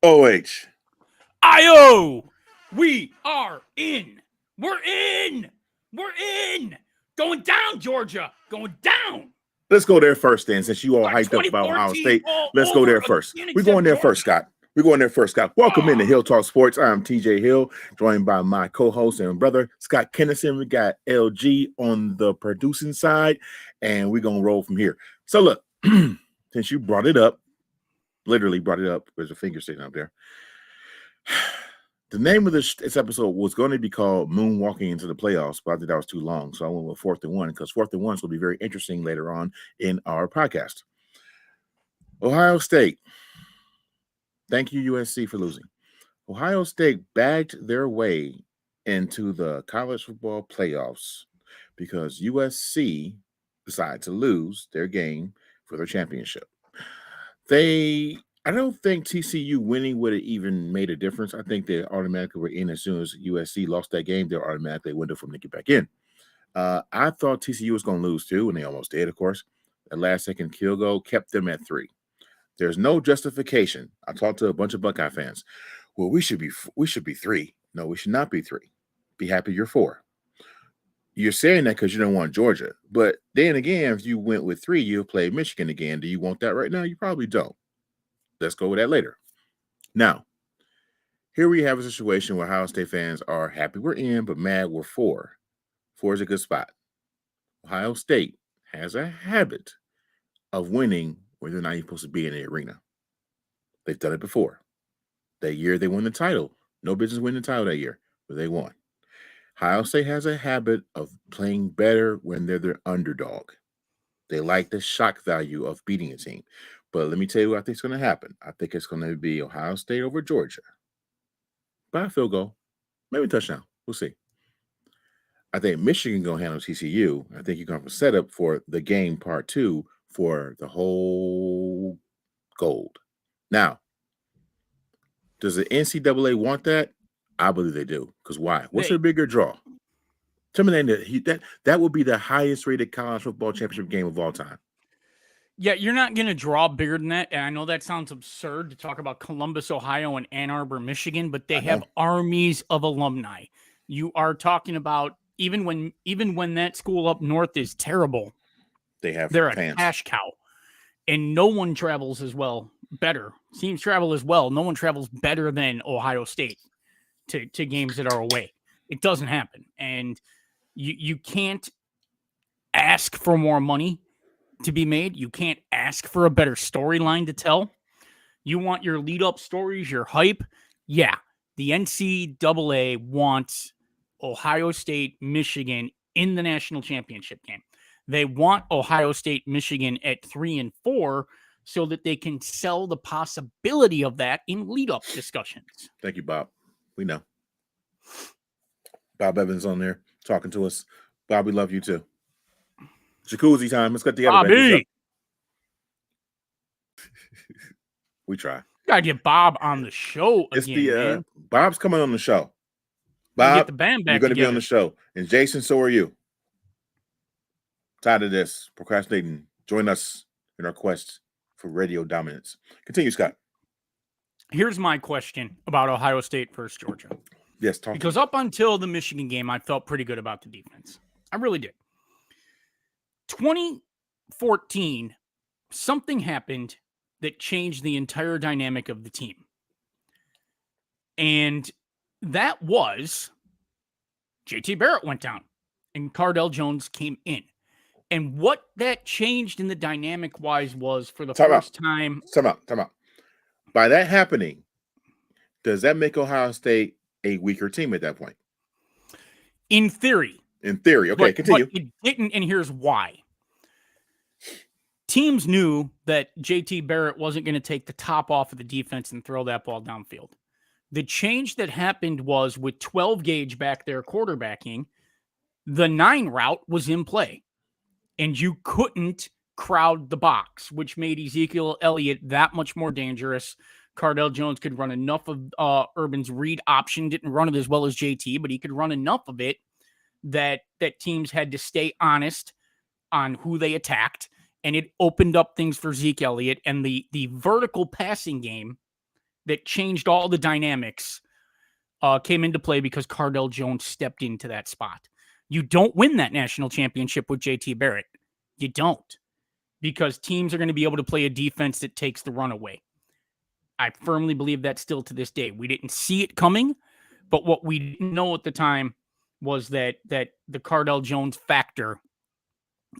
OH. IO. We are in. We're in. We're in. Going down, Georgia. Going down. Let's go there first, then, since you all hyped up about Ohio State. Let's go there first. We're going there first, Scott. We're going there first, Scott. Welcome into Hill Talk Sports. I'm TJ Hill, joined by my co-host and brother, Scott Kennison. We got LG on the producing side, and we're going to roll from here. So, look, since you brought it up, literally brought it up, there's a finger sitting up there. The name of this episode was going to be called Moonwalking into the Playoffs, but I think that was too long. So I went with 4th and 1 because 4th and 1 will be very interesting later on in our podcast. Ohio State. Thank you, USC, for losing. Ohio State bagged their way into the college football playoffs because USC decided to lose their game for their championship. I don't think TCU winning would have even made a difference. I think they automatically were in as soon as USC lost that game. They automatically went from to get back in. I thought TCU was going to lose too, and they almost did, of course. That last-second field goal kept them at 3. There's no justification. I talked to a bunch of Buckeye fans. Well, we should be 3. No, we should not be 3. Be happy you're 4. You're saying that because you don't want Georgia. But then again, if you went with 3, you'll play Michigan again. Do you want that right now? You probably don't. Let's go with that later. Now, here we have a situation where Ohio State fans are happy we're in, but mad we're 4. 4 is a good spot. Ohio State has a habit of winning when they're not even supposed to be in the arena. They've done it before. That year they won the title. No business winning the title that year, but they won. Ohio State has a habit of playing better when they're the underdog. They like the shock value of beating a team. But let me tell you what I think is going to happen. I think it's going to be Ohio State over Georgia. By a field goal. Maybe a touchdown. We'll see. I think Michigan going to handle TCU. I think you're going to have a setup for the game part 2 for the whole gold. Now, does the NCAA want that? I believe they do. Because why? What's their bigger draw? Tell me that would be the highest rated college football championship game of all time. Yeah, you're not going to draw bigger than that. And I know that sounds absurd to talk about Columbus, Ohio, and Ann Arbor, Michigan, but they have armies of alumni. You are talking about even when that school up north is terrible, they're fans. A cash cow. And no one travels as well, better. Teams travel as well. No one travels better than Ohio State to games that are away. It doesn't happen. And you can't ask for more money to be made. You can't ask for a better storyline to tell. You want your lead-up stories, your hype. Yeah, the NCAA wants Ohio State, Michigan in the national championship game. They want Ohio State, Michigan at 3 and 4 so that they can sell the possibility of that in lead-up discussions. Thank you, Bob. We know. Bob Evans on there talking to us. Bob, we love you too. Jacuzzi time. Let's get together. Bobby. We try. Gotta get Bob on the show again. Bob's coming on the show. Bob, get the band back you're going to be together. on the show. And Jason, so are you. Tired of this, procrastinating. Join us in our quest for radio dominance. Continue, Scott. Here's my question about Ohio State versus Georgia. Yes, because up until the Michigan game, I felt pretty good about the defense. I really did. 2014, something happened that changed the entire dynamic of the team. And that was JT Barrett went down and Cardell Jones came in. And what that changed in the dynamic wise was for the first time. Time out. By that happening, does that make Ohio State a weaker team at that point? In theory. Okay, continue. But it didn't, and here's why. teams knew that JT Barrett wasn't going to take the top off of the defense and throw that ball downfield. The change that happened was with 12 gauge back there quarterbacking, the 9 route was in play, and you couldn't crowd the box, which made Ezekiel Elliott that much more dangerous. Cardale Jones could run enough of Urban's read option, didn't run it as well as JT, but he could run enough of it that teams had to stay honest on who they attacked, and it opened up things for Zeke Elliott. And the vertical passing game that changed all the dynamics came into play because Cardale Jones stepped into that spot. You don't win that national championship with JT Barrett. You don't, because teams are going to be able to play a defense that takes the run away. I firmly believe that still to this day. We didn't see it coming, but what we didn't know at the time was that the Cardale Jones factor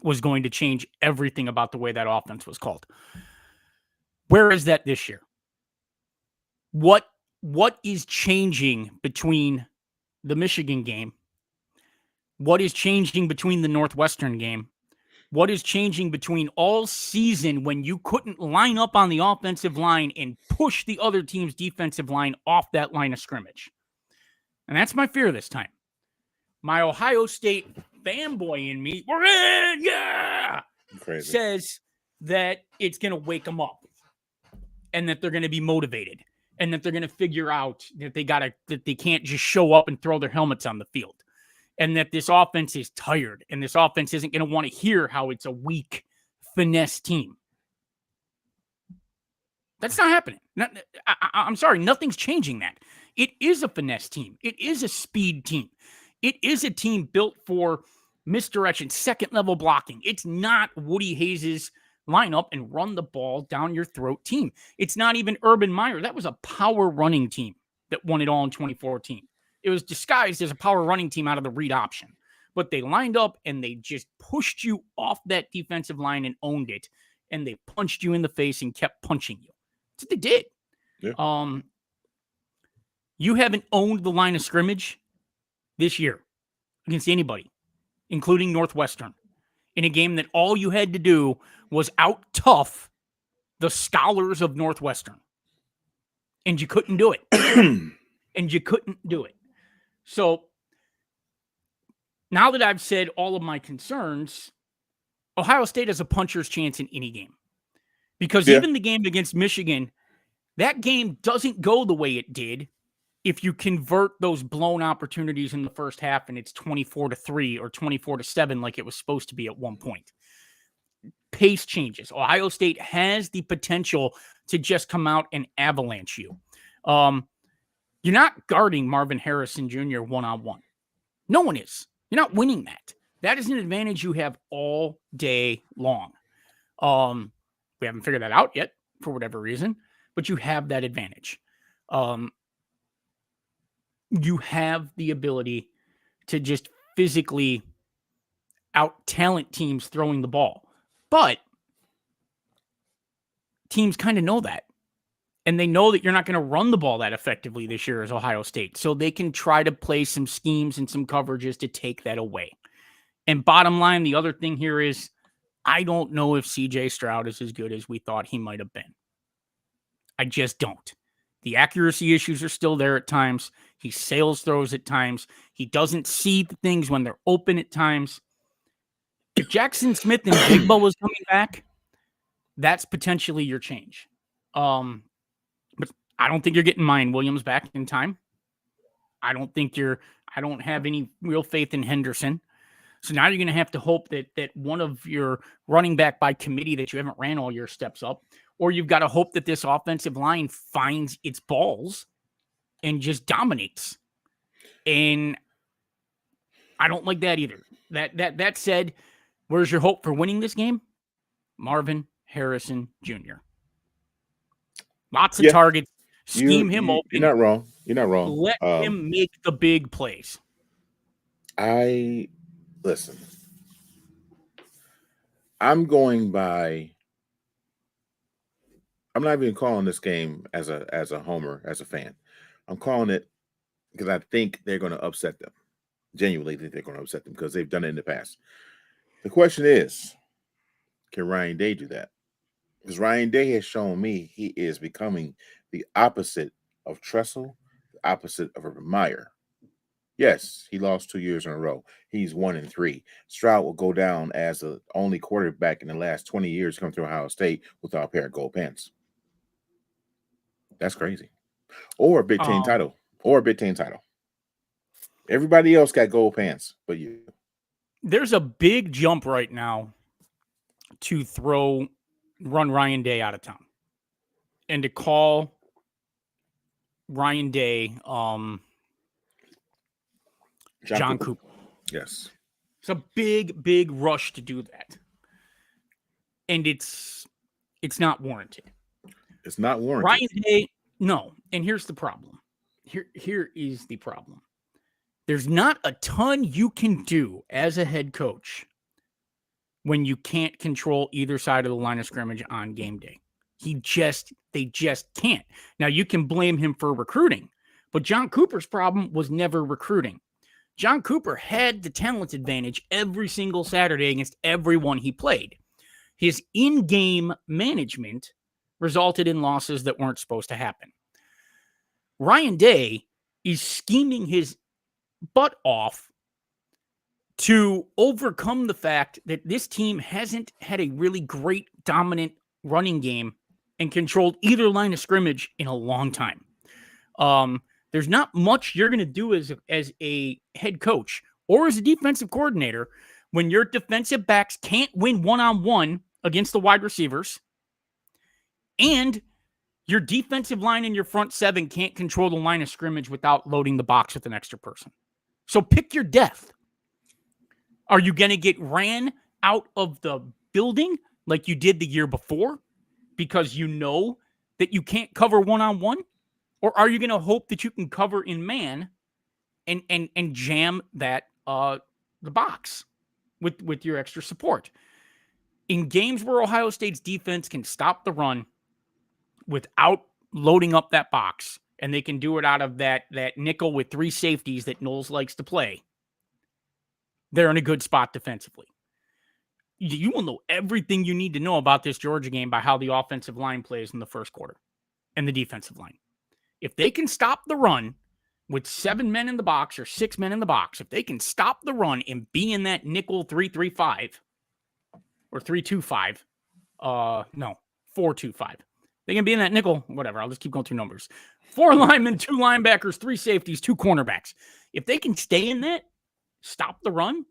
was going to change everything about the way that offense was called. Where is that this year? What is changing between the Michigan game? What is changing between the Northwestern game? What is changing between all season when you couldn't line up on the offensive line and push the other team's defensive line off that line of scrimmage? And that's my fear this time. My Ohio State fanboy in me, we're in, yeah, Crazy. says that it's going to wake them up and that they're going to be motivated and that they're going to figure out that they can't just show up and throw their helmets on the field. And that this offense is tired, and this offense isn't going to want to hear how it's a weak finesse team. That's not happening. I'm sorry, nothing's changing that. It is a finesse team. It is a speed team. It is a team built for misdirection, second-level blocking. It's not Woody Hayes' line up and run the ball down your throat team. It's not even Urban Meyer. That was a power running team that won it all in 2014. It was disguised as a power running team out of the read option. But they lined up and they just pushed you off that defensive line and owned it. And they punched you in the face and kept punching you. That's what they did. Yeah. You haven't owned the line of scrimmage this year against anybody, including Northwestern, in a game that all you had to do was out-tough the scholars of Northwestern. And you couldn't do it. So now that I've said all of my concerns, Ohio State has a puncher's chance in any game. Because even the game against Michigan, that game doesn't go the way it did if you convert those blown opportunities in the first half and it's 24-3 or 24-7 like it was supposed to be at one point. Pace changes. Ohio State has the potential to just come out and avalanche you. You're not guarding Marvin Harrison Jr. one-on-one. No one is. You're not winning that. That is an advantage you have all day long. We haven't figured that out yet for whatever reason, but you have that advantage. You have the ability to just physically out-talent teams throwing the ball. But teams kind of know that. And they know that you're not going to run the ball that effectively this year as Ohio State. So they can try to play some schemes and some coverages to take that away. And bottom line, the other thing here is I don't know if CJ Stroud is as good as we thought he might have been. I just don't. The accuracy issues are still there at times. He sails throws at times. He doesn't see the things when they're open at times. If Jackson Smith and Jigba was coming back, that's potentially your change. But I don't think you're getting Mayan Williams back in time. I don't have any real faith in Henderson. So now you're going to have to hope that one of your running back by committee that you haven't ran all year steps up, or you've got to hope that this offensive line finds its balls and just dominates. And I don't like that either. That said, where's your hope for winning this game? Marvin Harrison Jr. Lots of targets. Scheme him open. You're not wrong. You're not wrong. Let him make the big plays. Listen. I'm going by. I'm not even calling this game as a homer, as a fan. I'm calling it because I think they're going to upset them. Genuinely think they're going to upset them because they've done it in the past. The question is, Can Ryan Day do that? Because Ryan Day has shown me he is becoming the opposite of Tressel, the opposite of Urban Meyer. Yes, he lost 2 years in a row. He's 1-3. Stroud will go down as the only quarterback in the last 20 years come through Ohio State without a pair of gold pants. That's crazy. Or a Big Ten title. Or a Big Ten title. Everybody else got gold pants, but you. There's a big jump right now to run Ryan Day out of town and to call Ryan Day John Cooper. Yes. It's a big rush to do that. And it's not warranted. It's not warranted. Ryan Day, no. And here's the problem. Here is the problem. There's not a ton you can do as a head coach when you can't control either side of the line of scrimmage on game day. They just can't. Now, you can blame him for recruiting, but John Cooper's problem was never recruiting. John Cooper had the talent advantage every single Saturday against everyone he played. His in-game management resulted in losses that weren't supposed to happen. Ryan Day is scheming his butt off to overcome the fact that this team hasn't had a really great dominant running game and controlled either line of scrimmage in a long time. There's not much you're going to do as a head coach or as a defensive coordinator when your defensive backs can't win one-on-one against the wide receivers and your defensive line and your front seven can't control the line of scrimmage without loading the box with an extra person. So pick your death. Are you going to get ran out of the building like you did the year before because you know that you can't cover one-on-one? Or are you going to hope that you can cover in man and jam that the box with your extra support? In games where Ohio State's defense can stop the run without loading up that box, and they can do it out of that nickel with three safeties that Knowles likes to play, they're in a good spot defensively. You will know everything you need to know about this Georgia game by how the offensive line plays in the first quarter and the defensive line. If they can stop the run with 7 men in the box or 6 men in the box, if they can stop the run and be in that nickel 3-3-5 or 3-2-5, 4-2-5. They can be in that nickel, whatever. I'll just keep going through numbers. 4 linemen, 2 linebackers, 3 safeties, 2 cornerbacks. If they can stay in that, stop the run,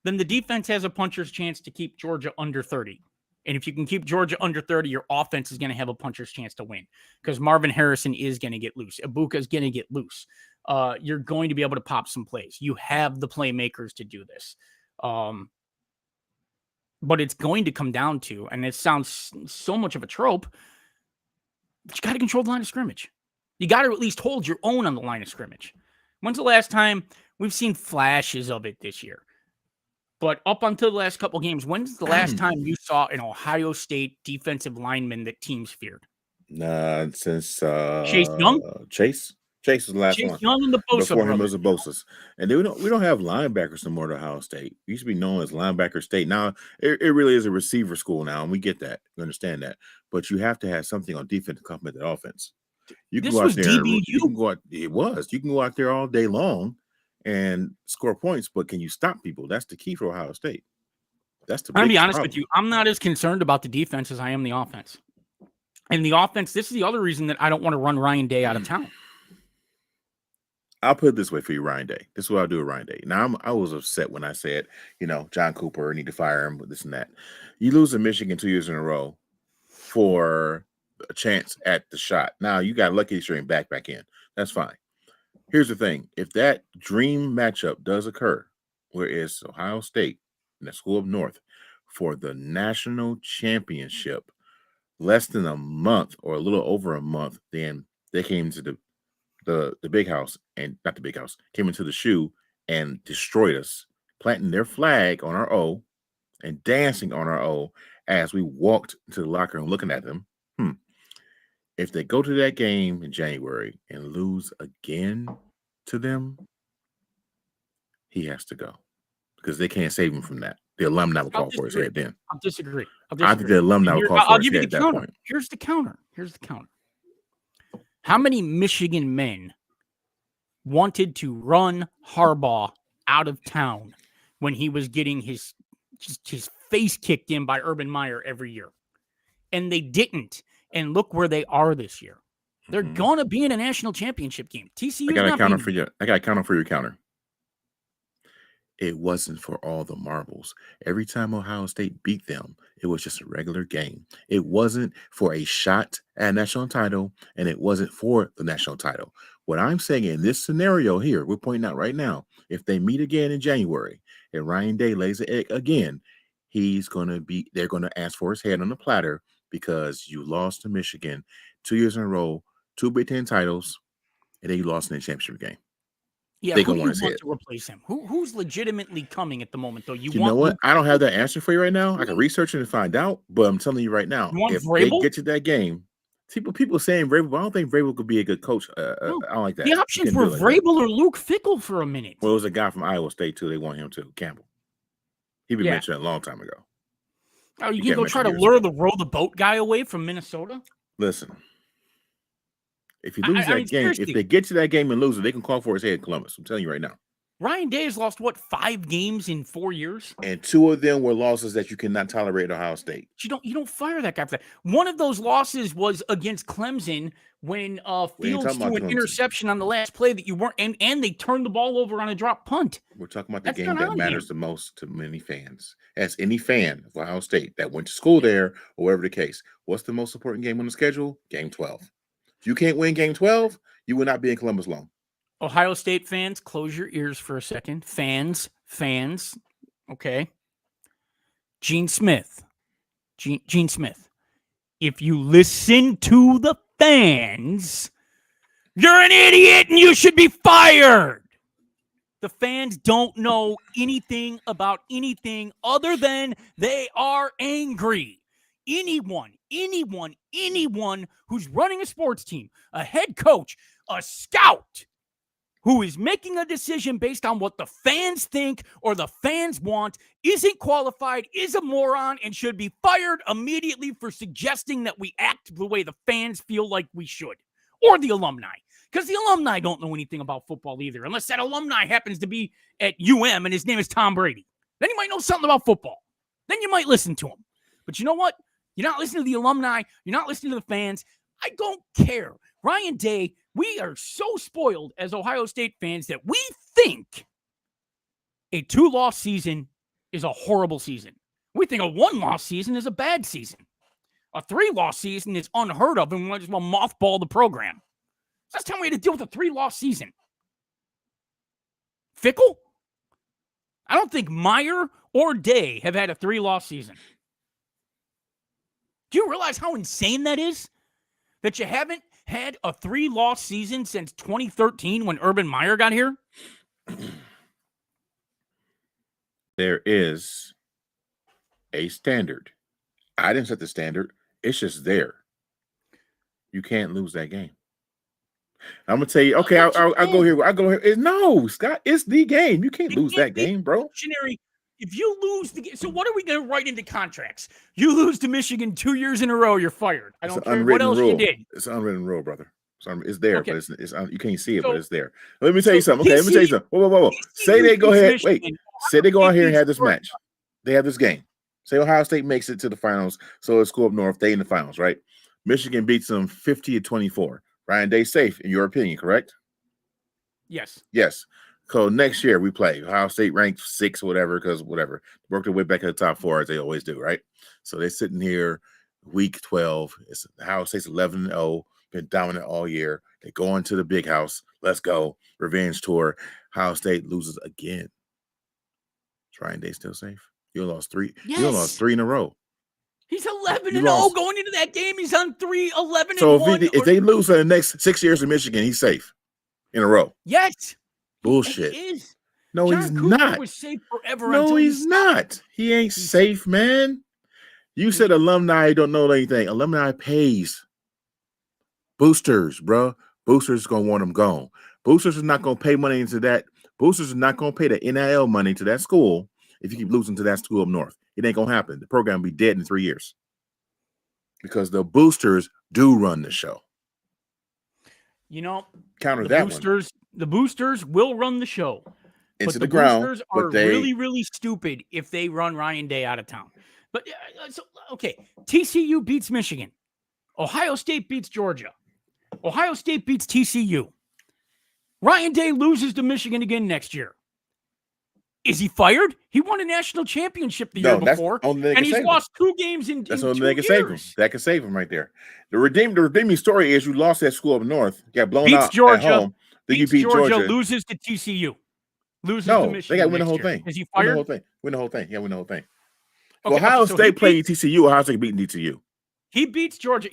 then the defense has a puncher's chance to keep Georgia under 30. And if you can keep Georgia under 30, your offense is going to have a puncher's chance to win because Marvin Harrison is going to get loose. Ibuka is going to get loose. You're going to be able to pop some plays. You have the playmakers to do this. But it's going to come down to, and it sounds so much of a trope, but you got to control the line of scrimmage. You got to at least hold your own on the line of scrimmage. When's the last time we've seen flashes of it this year? But up until the last couple games, when's the last time you saw an Ohio State defensive lineman that teams feared? Since Chase Young? Chase was the last one. Chase Young and the Bosa Before him was the Bosa's. And we don't have linebackers no more at Ohio State. We used to be known as linebacker state. Now it really is a receiver school now, and we get that. We understand that. But you have to have something on defense to complement that offense. You can go out there. DBU. You can go out. It was. You can go out there all day long and score points, but can you stop people? That's the key for Ohio State. That's the. I'm gonna be honest with you. I'm not as concerned about the defense as I am the offense. And the offense, this is the other reason that I don't want to run Ryan Day out of town. I'll put it this way for you, Ryan Day. This is what I'll do with Ryan Day. Now, I was upset when I said, John Cooper, need to fire him with this and that. You lose to Michigan 2 years in a row for a chance at the shot. Now, you got lucky to back in. That's fine. Here's the thing. If that dream matchup does occur, where it's Ohio State and the School of North for the national championship, less than a month or a little over a month, then they came to the big house, and not the big house, came into the shoe and destroyed us, planting their flag on our O and dancing on our O as we walked into the locker room looking at them. If they go to that game in January and lose again to them, he has to go because they can't save him from that. The alumni would call for his head then. I'll disagree. I think the alumni would call for his head at that point. Here's the counter. How many Michigan men wanted to run Harbaugh out of town when he was getting his face kicked in by Urban Meyer every year? And they didn't. And look where they are this year. They're going to be in a national championship game. TCU. I got a counter for you. I got a counter for your counter. It wasn't for all the marbles. Every time Ohio State beat them, it was just a regular game. It wasn't for a shot at a national title, and it wasn't for the national title. What I'm saying in this scenario here, we're pointing out right now, if they meet again in January and Ryan Day lays the egg again, they're going to ask for his head on the platter because you lost to Michigan 2 years in a row, 2 Big Ten titles, and then you lost in the championship game. Yeah, they who do you want his want head to replace him? Who's legitimately coming at the moment, though? You know what? I don't have that answer for you right now. I can research it and find out, but I'm telling you right now, if they get to that game, people saying Vrabel, but I don't think Vrabel could be a good coach. I don't like that. The options were Vrabel or Luke Fickell for a minute. Well, it was a guy from Iowa State, too. They want him, too, Campbell. He been mentioned a long time ago. Oh, you can go try to lure the row the boat guy away from Minnesota? Listen. If you lose that game, if they get to that game and lose it, they can call for his head in Columbus. I'm telling you right now. Ryan Day has lost, 5 games in 4 years? And 2 of them were losses that you cannot tolerate at Ohio State. You don't fire that guy for that. One of those losses was against Clemson when Fields threw an interception on the last play that you weren't, and they turned the ball over on a drop punt. We're talking about the game that matters the most to many fans. As any fan of Ohio State that went to school there or whatever the case, what's the most important game on the schedule? Game 12. If you can't win game 12, you will not be in Columbus long. Ohio State fans, close your ears for a second. Fans, okay? Gene Smith. If you listen to the fans, you're an idiot and you should be fired. The fans don't know anything about anything other than they are angry. Anyone who's running a sports team, a head coach, a scout, who is making a decision based on what the fans think or the fans want, isn't qualified, is a moron, and should be fired immediately for suggesting that we act the way the fans feel like we should. Or the alumni. Because the alumni don't know anything about football either, unless that alumni happens to be at UM and his name is Tom Brady. Then you might know something about football. Then you might listen to him. But you know what? You're not listening to the alumni. You're not listening to the fans. I don't care. Ryan Day, we are so spoiled as Ohio State fans that we think a 2-loss season is a horrible season. We think a 1-loss season is a bad season. A 3-loss season is unheard of, and we might as well mothball the program. Last time we had to deal with a 3-loss season. Fickell? I don't think Meyer or Day have had a 3-loss season. Do you realize how insane that is? That you haven't had a 3-loss season since 2013 when Urban Meyer got here? There is a standard. I didn't set the standard. It's just there. You can't lose that game. I'm gonna tell you. Okay, I'll go here. I'll go here. No, Scott, it's the game. You can't lose that game, bro. If you lose the game, so what are we going to write into contracts? You lose to Michigan 2 years in a row, you're fired. I don't care what else you did. It's an unwritten rule, brother. It's there, but it's you can't see it, but it's there. Let me tell you something. Okay, let me tell you something. Whoa. Say they go ahead. Wait. Say they go out here and have this match. They have this game. Say Ohio State makes it to the finals, so it's school up north. They in the finals, right? Michigan beats them 50-24. Ryan Day safe, in your opinion, correct? Yes. So next year we play Ohio State ranked 6, whatever, because whatever. Work their way back to the top 4 as they always do, right? So they're sitting here week 12. It's Ohio State's 11-0, been dominant all year. They go into the big house. Let's go. Revenge tour. Ohio State loses again. Is Ryan Day still safe? You lost 3. Yes. You lost 3 in a row. He's 11-0 going into that game. He's on 3-11-1. So if they lose for the next 6 years in Michigan, he's safe in a row. Yes. Bullshit. He is. No, John he's Cooper not. Was safe forever. No, he's not. He ain't safe, man. You said alumni don't know anything. Alumni pays. Boosters, bro. Boosters gonna want them gone. Boosters is not gonna pay money into that. Boosters is not gonna pay the NIL money to that school if you keep losing to that school up north. It ain't gonna happen. The program will be dead in 3 years because the boosters do run the show. Counter the that boosters. The boosters will run the show. Into but the ground. Boosters are really, really stupid if they run Ryan Day out of town. But okay, TCU beats Michigan. Ohio State beats Georgia. Ohio State beats TCU. Ryan Day loses to Michigan again next year. Is he fired? He won a national championship the year before, and he's lost 2 games in 2 years. That's only they can save him. That can save him right there. The redeeming story is you lost that school up north, got blown out Georgia, at home. Then you beat Georgia, loses to TCU. Loses to Michigan. They got to win the whole thing. Is he fired? Win the whole thing. Yeah, win the whole thing. Okay, Ohio State playing TCU. Ohio State beating TCU. He beats Georgia.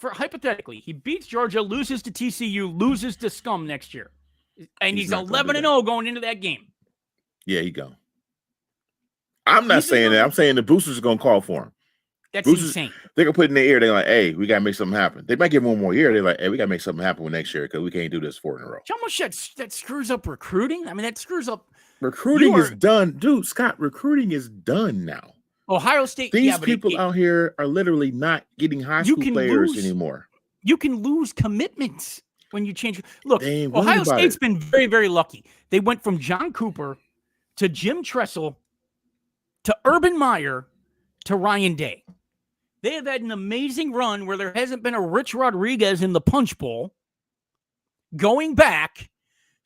Hypothetically, he beats Georgia, loses to TCU, loses to Scum next year. And he's 11-0 going into that game. Yeah, he go. I'm not saying that. I'm saying the boosters are going to call for him. That's insane. They're going to put in their ear. They're like, hey, we got to make something happen. They might give him 1 more year. They're like, hey, we got to make something happen with next year because we can't do this 4 in a row. How much that screws up recruiting? I mean, that screws up. Recruiting is done. Dude, Scott, recruiting is done now. Ohio State. These people out here are literally not getting high school players anymore. You can lose commitments when you change. Look, Ohio State's been very, very lucky. They went from John Cooper to Jim Tressel to Urban Meyer to Ryan Day. They have had an amazing run where there hasn't been a Rich Rodriguez in the Punch Bowl going back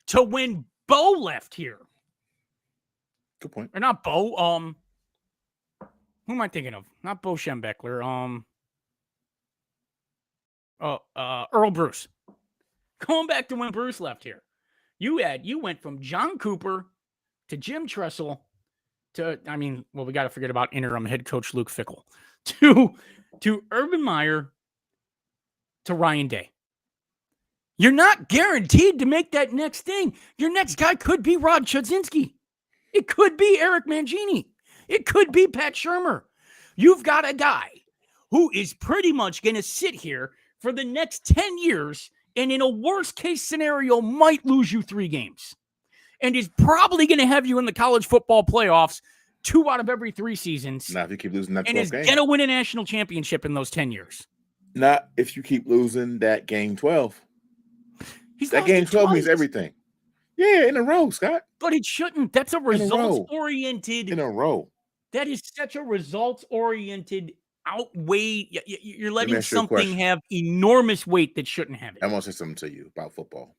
to when Bo left here. Good point. Or not Bo. Who am I thinking of? Not Bo Schembechler. Earl Bruce. Going back to when Bruce left here. You went from John Cooper to Jim Tressel to, we got to forget about interim head coach Luke Fickell, to Urban Meyer to Ryan Day. You're not guaranteed to make that next thing. Your next guy could be Rod Chudzinski. It could be Eric Mangini. It could be Pat Shurmur. You've got a guy who is pretty much going to sit here for the next 10 years and in a worst case scenario might lose you 3 games and is probably going to have you in the college football playoffs 2 out of every 3 seasons. Not if you keep losing that 12 and is going to win a national championship in those 10 years. Not if you keep losing that game 12. That game 12 means everything. Yeah, in a row, Scott. But it shouldn't. That's a results-oriented. In a row. That is such a results-oriented outweigh. You're letting something have enormous weight that shouldn't have it. I want to say something to you about football.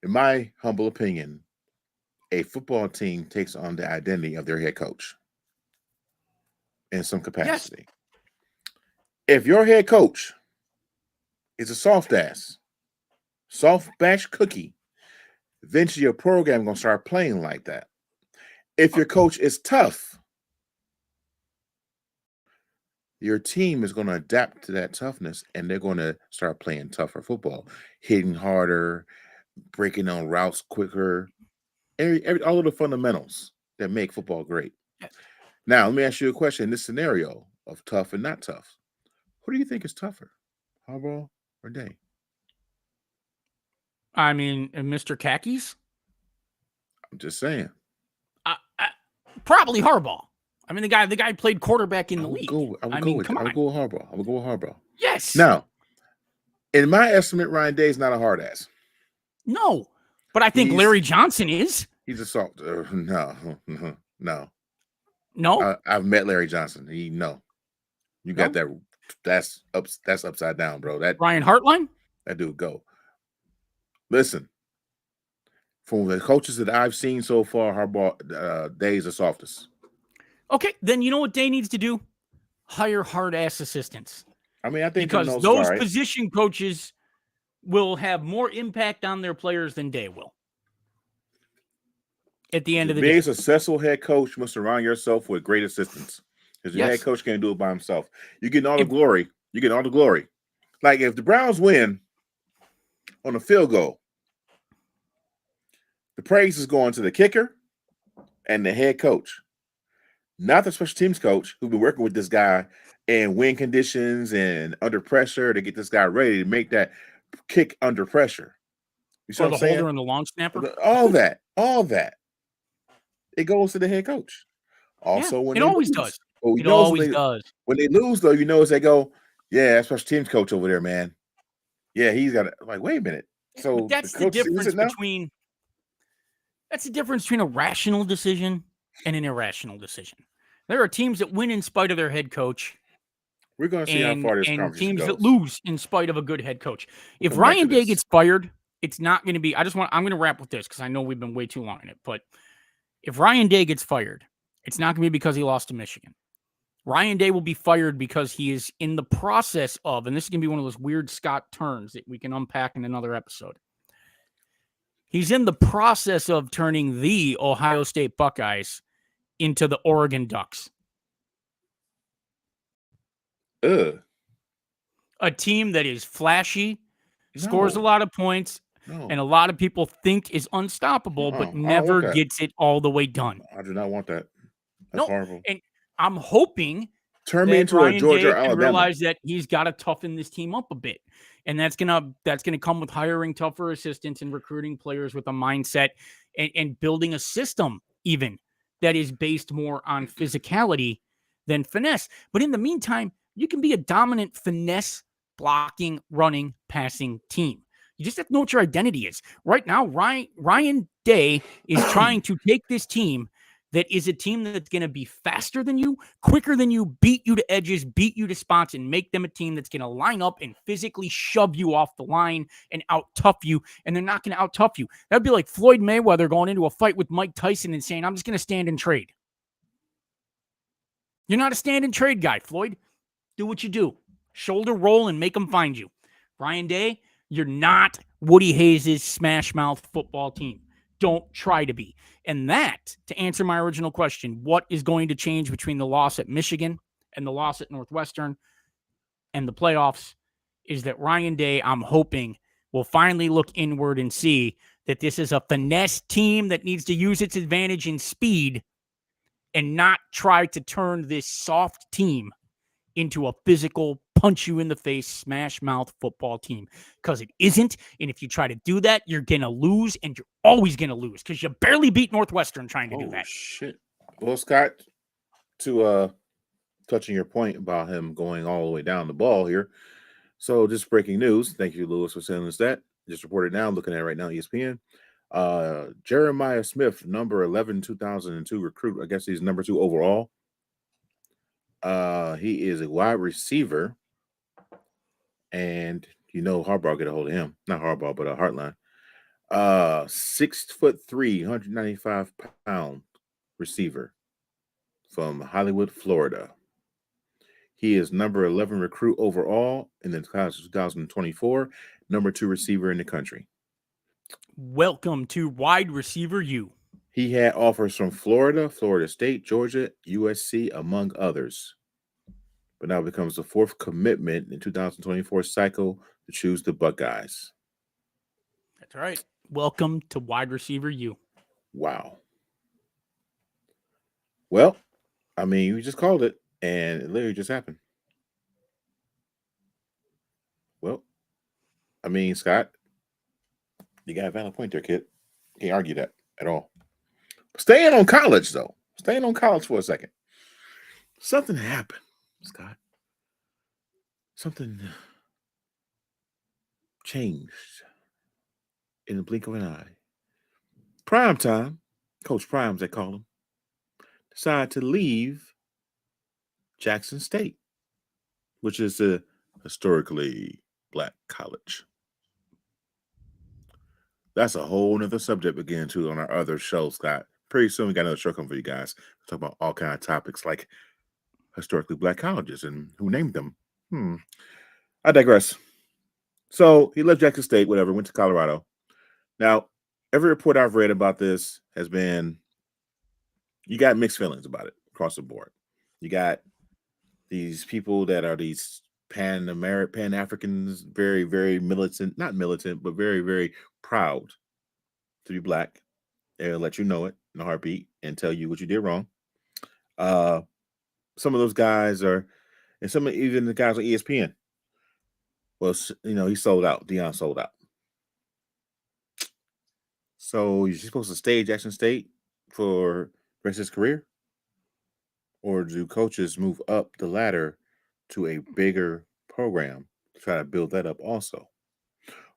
In my humble opinion, a football team takes on the identity of their head coach in some capacity. Yes. If your head coach is a soft batch cookie, eventually your program going to start playing like that. If your coach is tough, your team is going to adapt to that toughness and they're going to start playing tougher football, hitting harder, breaking on routes quicker, all of the fundamentals that make football great. Yes. Now, let me ask you a question. In this scenario of tough and not tough, who do you think is tougher, Harbaugh or Day? Mr. Khakis? I'm just saying. Probably Harbaugh. The guy played quarterback in the league. I would go with Harbaugh. Yes. Now, in my estimate, Ryan Day is not a hard ass. No, but I think Larry Johnson is. He's a soft. No. I've met Larry Johnson. You got that. That's upside down, bro. That Ryan Hartline. That dude go. Listen, from the coaches that I've seen so far, Harbaugh Day's the softest. Okay, then you know what Day needs to do? Hire hard-ass assistants. I think because those position coaches will have more impact on their players than Day will. At the end of the day, being a successful head coach must surround yourself with great assistants. Because your head coach can't do it by himself. You're getting all the glory. You're getting all the glory. Like if the Browns win on a field goal, the praise is going to the kicker and the head coach. Not the special teams coach who's been working with this guy in win conditions and under pressure to get this guy ready to make that kick under pressure. You see what I'm saying? The holder and the long snapper? All that. it goes to the head coach. Also, when it they always lose, does. well, It always does. when they lose, though, they go, yeah, that's special teams coach over there, man. Yeah, he's got it. Like, wait a minute. So But that's the difference between a rational decision and an irrational decision. There are teams that win in spite of their head coach. We're going to see how far this and conversation teams goes. that lose in spite of a good head coach. If Ryan Day gets fired, it's not going to be. I'm going to wrap with this because I know we've been way too long in it. But if Ryan Day gets fired, it's not going to be because he lost to Michigan. Ryan Day will be fired because he is in the process of, and this is going to be one of those weird Scott turns that we can unpack in another episode. He's in the process of turning the Ohio State Buckeyes into the Oregon Ducks. A team that is flashy, scores a lot of points, and a lot of people think is unstoppable, but never gets it all the way done. I do not want that. That's horrible. And I'm hoping turn me into Ryan a Georgia Day or Alabama. Realize that he's got to toughen this team up a bit, and that's gonna come with hiring tougher assistants and recruiting players with a mindset and building a system even that is based more on physicality than finesse. But in the meantime, you can be a dominant finesse blocking, running, passing team. You just have to know what your identity is. Right now, Ryan Day is trying to take this team that is a team that's going to be faster than you, quicker than you, beat you to edges, beat you to spots, and make them a team that's going to line up and physically shove you off the line and out-tough you, and they're not going to out-tough you. That would be like Floyd Mayweather going into a fight with Mike Tyson and saying, I'm just going to stand and trade. You're not a stand and trade guy, Floyd. Do what you do. Shoulder roll and make them find you. Ryan Day, you're not Woody Hayes' smash mouth football team. Don't try to be. And that, to answer my original question, what is going to change between the loss at Michigan and the loss at Northwestern and the playoffs is that Ryan Day, I'm hoping, will finally look inward and see that this is a finesse team that needs to use its advantage in speed and not try to turn this soft team into a physical, punch you in the face, smash mouth football team, because it isn't. And if you try to do that, you're going to lose, and you're always going to lose because you barely beat Northwestern trying to do that. Shit. Well, Scott, to touching your point about him going all the way down the ball here. So just breaking news. Thank you, Lewis, for sending us that. Just reported now, looking at it right now, ESPN. Jeremiah Smith, number 11, 2002 recruit. I guess he's number 2 overall. He is a wide receiver, and Harbaugh get a hold of him. Not Harbaugh, but Heartline. 6'3", 195-pound receiver from Hollywood, Florida. He is number 11 recruit overall in the class of 2024, number 2 receiver in the country. Welcome to Wide Receiver U. He had offers from Florida, Florida State, Georgia, USC, among others. But now becomes the 4th commitment in 2024 cycle to choose the Buckeyes. That's right. Welcome to Wide Receiver U. Wow. Well, I mean, we just called it, and it literally just happened. Well, I mean, Scott, you got a valid point there, kid. Can't argue that at all. Staying on college, though. Staying on college for a second. Something happened, Scott. Something changed in the blink of an eye. Prime time, Coach Prime, they call him, decided to leave Jackson State, which is a historically black college. That's a whole nother subject we'll get into on our other show, Scott. Pretty soon we got another show coming for you guys. We'll talk about all kinds of topics like historically black colleges and who named them. I digress. So he left Jackson State, whatever, went to Colorado. Now, every report I've read about this has been, you got mixed feelings about it across the board. You got these people that are these Pan-Africans, very, very militant, not militant, but very, very proud to be black. They'll let you know it in a heartbeat and tell you what you did wrong. Some of those guys are, and even the guys on ESPN. Well, he sold out. Deion sold out. So you're supposed to stay at Jackson State for rest of his career? Or do coaches move up the ladder to a bigger program to try to build that up also?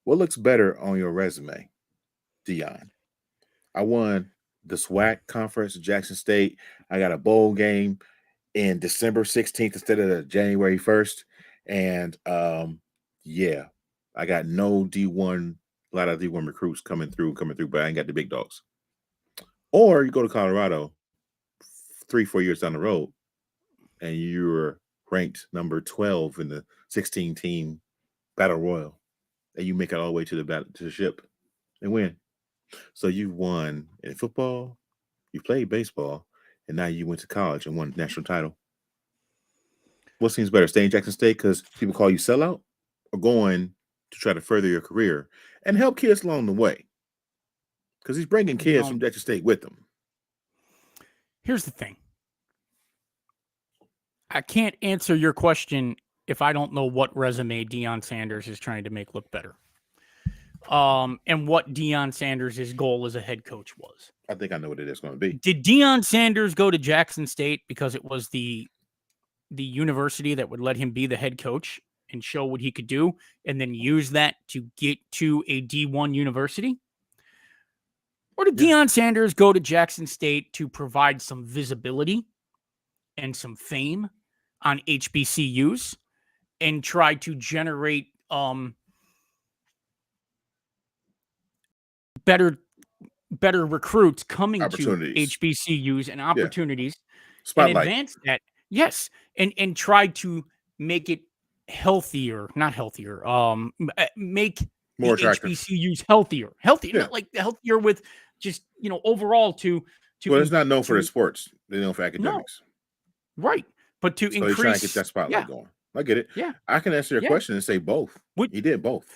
What looks better on your resume, Dion? I won the SWAC conference at Jackson State. I got a bowl game in December 16th instead of the January 1st. And yeah, I got no D1, a lot of D1 recruits coming through, but I ain't got the big dogs. Or you go to Colorado 3-4 years down the road and you're ranked number 12 in the 16-team battle royal, and you make it all the way to the ship and win. So you won in football, you played baseball, and now you went to college and won the national title. What seems better, staying in Jackson State because people call you sellout, or going to try to further your career and help kids along the way? Because he's bringing kids from Jackson State with him. Here's the thing. I can't answer your question if I don't know what resume Deion Sanders is trying to make look better. And what Deion Sanders' goal as a head coach was. I think I know what it is going to be. Did Deion Sanders go to Jackson State because it was the university that would let him be the head coach and show what he could do, and then use that to get to a D1 university? Or did Deion Sanders go to Jackson State to provide some visibility and some fame on HBCUs and try to generate better recruits coming to HBCUs and opportunities, spotlight, and advance that? Yes, and try to make it healthier, not healthier. Make more attractive. HBCUs healthier, not like healthier with just overall to. Well, it's not known for the sports; they're known for academics. No. Right, but to increase, trying to get that spotlight going. I get it. Yeah, I can answer your question and say both. He did both.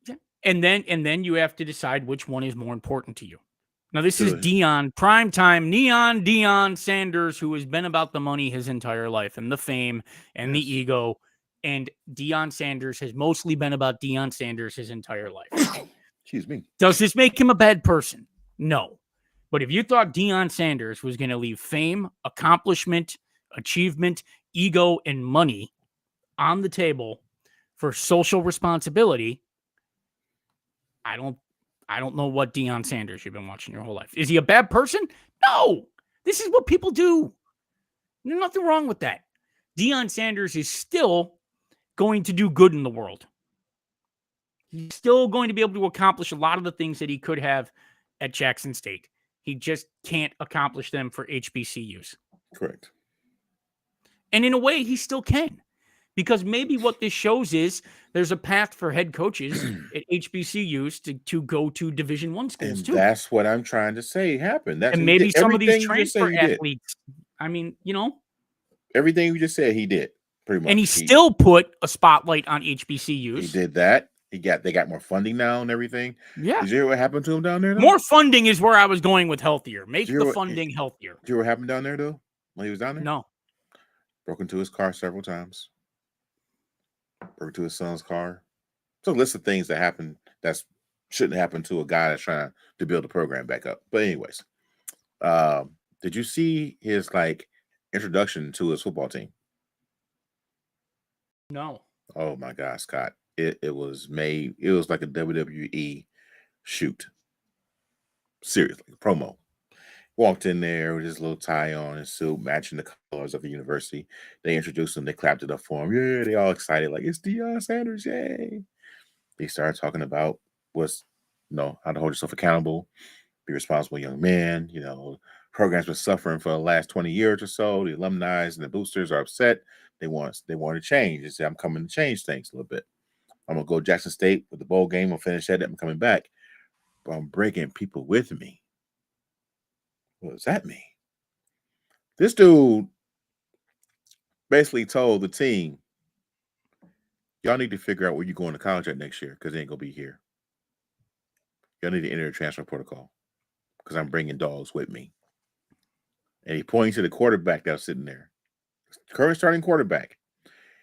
Yeah, and then you have to decide which one is more important to you. Now, this is Deion, primetime neon Deion Sanders, who has been about the money his entire life and the fame and the ego. And Deion Sanders has mostly been about Deion Sanders his entire life. Excuse me. Does this make him a bad person? No. But if you thought Deion Sanders was going to leave fame, accomplishment, achievement, ego, and money on the table for social responsibility, I don't know what Deion Sanders you've been watching your whole life. Is he a bad person? No. This is what people do. There's nothing wrong with that. Deion Sanders is still going to do good in the world. He's still going to be able to accomplish a lot of the things that he could have at Jackson State. He just can't accomplish them for HBCUs. Correct. And in a way, he still can. Because maybe what this shows is there's a path for head coaches at HBCUs to go to Division I schools and too. That's what I'm trying to say happened. And maybe some of these transfer athletes, I mean, everything you just said, he did pretty much. And he still put a spotlight on HBCUs. He did that. They got more funding now and everything. Yeah. Did you hear what happened to him down there, though? More funding is where I was going with healthier. Make the funding healthier. Did you hear what happened down there, though, when he was down there? No. Broke into his car several times. Broke into his son's car. So a list of things that happened that shouldn't happen to a guy that's trying to build the program back up. But anyways, did you see his introduction to his football team? No. Oh my God, Scott. It was made, it was like a WWE shoot. Seriously, promo. Walked in there with his little tie on and suit, matching the colors of the university. They introduced him. They clapped it up for him. Yeah, they all excited, like, it's Deion Sanders, yay. They started talking about how to hold yourself accountable, be a responsible young man. Program's been suffering for the last 20 years or so. The alumni and the boosters are upset. They want to change. They say, I'm coming to change things a little bit. I'm going to go to Jackson State with the bowl game. I'll finish that. I'm coming back. But I'm bringing people with me. What does that mean? This dude basically told the team, y'all need to figure out where you're going to college at next year because it ain't going to be here. Y'all need to enter a transfer protocol because I'm bringing dogs with me. And he pointed to the quarterback that was sitting there. Current starting quarterback.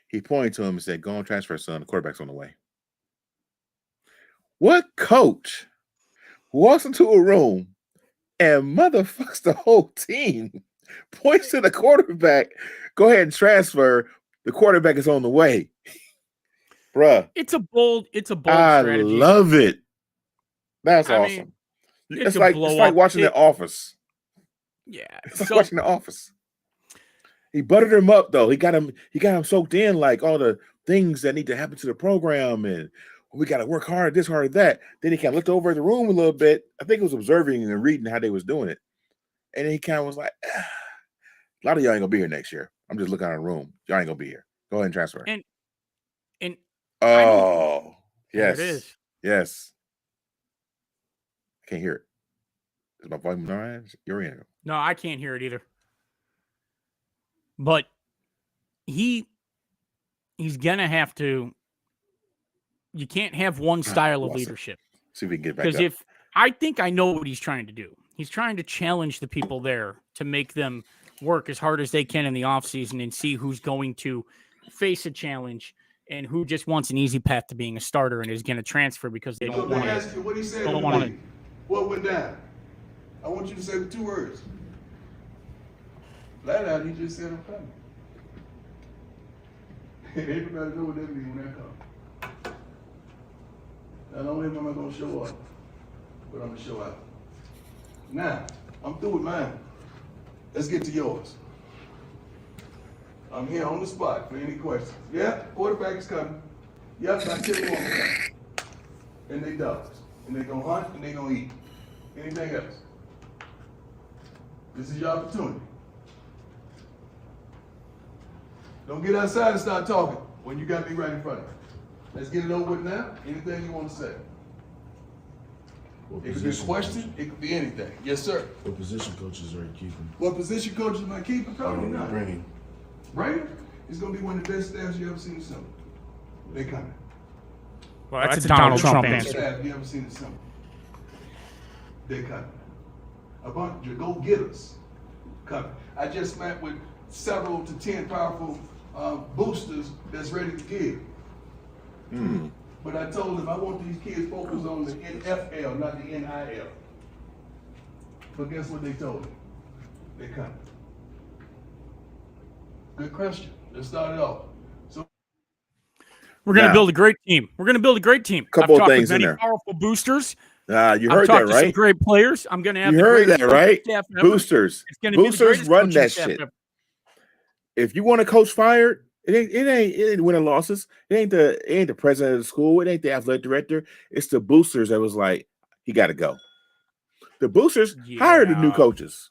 He pointed to him and said, go on transfer, son. The quarterback's on the way. What coach walks into a room and motherfucks the whole team. Points to the quarterback. Go ahead and transfer. The quarterback is on the way. Bruh. It's a bold I strategy. love it. That's I awesome. mean, It's like watching The Office. Yeah. It's like watching The Office. He buttered him up though. He got him soaked in like all the things that need to happen to the program, and we got to work hard, this, hard, that. Then he kind of looked over at the room a little bit. I think he was observing and reading how they was doing it. And then he kind of was like, a lot of y'all ain't gonna be here next year. I'm just looking at the room. Y'all ain't gonna be here. Go ahead and transfer. And oh, yes. There it is. Yes. I can't hear it. Is my volume on? You're in. No, I can't hear it either. But he's gonna have to. You can't have one style of leadership. See if we can get back up. Because I think I know what he's trying to do. He's trying to challenge the people there to make them work as hard as they can in the offseason and see who's going to face a challenge and who just wants an easy path to being a starter and is going to transfer because they don't want ask you what he said. What went down? I want you to say 2 words. Flat out, he just said I'm coming. Everybody know what that means when that comes. Not only am I going to show up, but I'm going to show out. Now, I'm through with mine. Let's get to yours. I'm here on the spot for any questions. Yeah, quarterback is coming. Yep, I tell you what. And they dogs. And they gonna hunt and they gonna eat. Anything else? This is your opportunity. Don't get outside and start talking when you got me right in front of you. Let's get it over with now. Anything you want to say? It could be a question, it could be anything. Yes, sir. What position coaches are you keeping? What position coaches am I keeping? Probably not. Bringing. Right? It's going to be one of the best staffs you ever seen in summer. They coming. Well, that's a Donald Trump answer. Staff you ever seen in summer. They coming. A bunch of go-getters coming. I just met with several to 10 powerful boosters that's ready to give. But I told them I want these kids focused on the NFL, not the NIL. But guess what they told me? They coming. Good question. Let's start it off. So we're going to build a great team. We're going to build a great team. Couple I've of talked things with many in there. Powerful boosters. You I've heard that, talked to some right? great players. I'm going to have You the heard greatest that, right? staff ever. Boosters. It's going to be the Boosters greatest run coaching that staff shit. ever. If you want a coach fired, it ain't winning losses. It ain't the president of the school. It ain't the athletic director. It's the boosters that was like, he got to go. The boosters hired the new coaches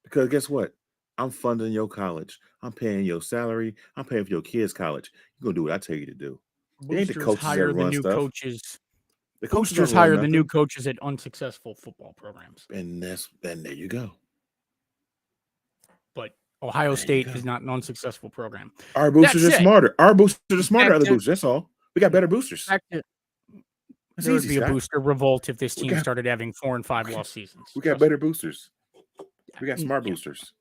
because guess what? I'm funding your college. I'm paying your salary. I'm paying for your kids' college. You're gonna do what I tell you to do. It ain't the coaches that run new stuff. coaches. The coaches Boosters don't run hire the nothing. new coaches at unsuccessful football programs. And there you go. But Ohio State is not an unsuccessful program. Our boosters are smarter. Our boosters are smarter than other boosters. That's all. We got better boosters. There would be a booster revolt if this team started having 4 and 5 lost seasons. We got better boosters. We got smart boosters.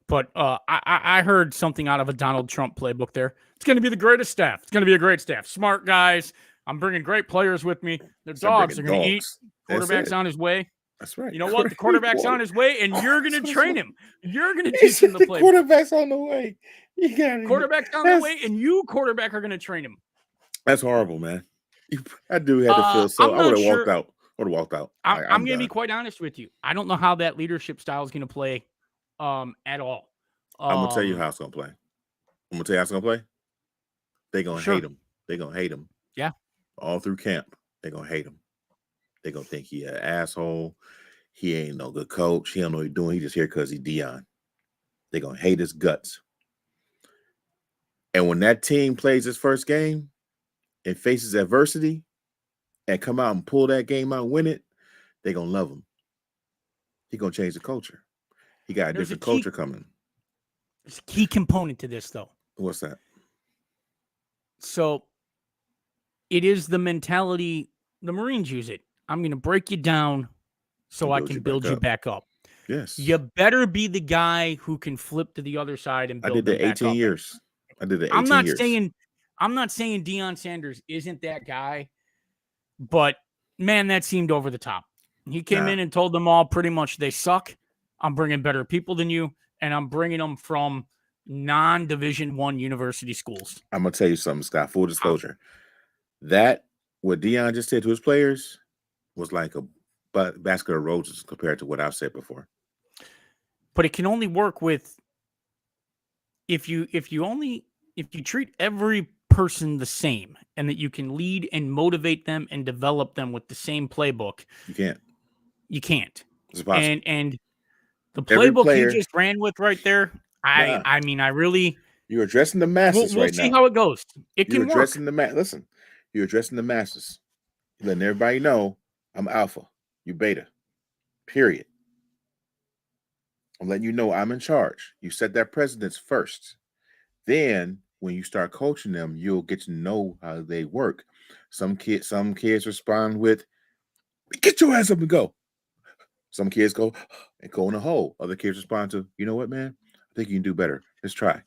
But I heard something out of a Donald Trump playbook there. It's going to be the greatest staff. It's going to be a great staff. Smart guys. I'm bringing great players with me. Their dogs are going to eat. Quarterback's on his way. That's right. You know what? The quarterback's on his way, and you're going to train him. You're going to teach him the play. Quarterback's on the way. Quarterback's on the way, and you, quarterback, are going to train him. That's horrible, man. I do have to feel so. I would have walked out. I'm going to be quite honest with you. I don't know how that leadership style is going to play at all. I'm going to tell you how it's going to play. I'm going to tell you how it's going to play. They're going to hate him. They're going to hate him. Yeah. All through camp, they're going to hate him. They're going to think he an asshole. He ain't no good coach. He don't know what he's doing. He just here because he's Deion. They're going to hate his guts. And when that team plays its first game and faces adversity and come out and pull that game out and win it, they're going to love him. He's going to change the culture. He got a different culture coming. There's a key component to this, though. What's that? So it is the mentality the Marines use it. I'm going to break you down so I can build you back up. Yes. You better be the guy who can flip to the other side and build I did that 18 years. I did that 18 years. I'm not saying Deion Sanders isn't that guy, but man, that seemed over the top. He came in and told them all pretty much they suck. I'm bringing better people than you, and I'm bringing them from non-Division I university schools. I'm gonna tell you something, Scott. Full disclosure, that what Deion just said to his players was like a basket of roses compared to what I've said before. But it can only work with if you treat every person the same, and that you can lead and motivate them and develop them with the same playbook. You can't. You can't. It's impossible. And the Every playbook player- he just ran with right there, I mean, I really You're addressing the masses we'll right see now. how it goes. It You're can work. addressing Listen, you're addressing the masses. You're letting everybody know I'm alpha, you beta. Period. I'm letting you know I'm in charge. You set that precedence first. Then when you start coaching them, you'll get to know how they work. Some kids respond with, "Get your ass up and go." Some kids go in a hole. Other kids respond to, "You know what, man? I think you can do better. Let's try."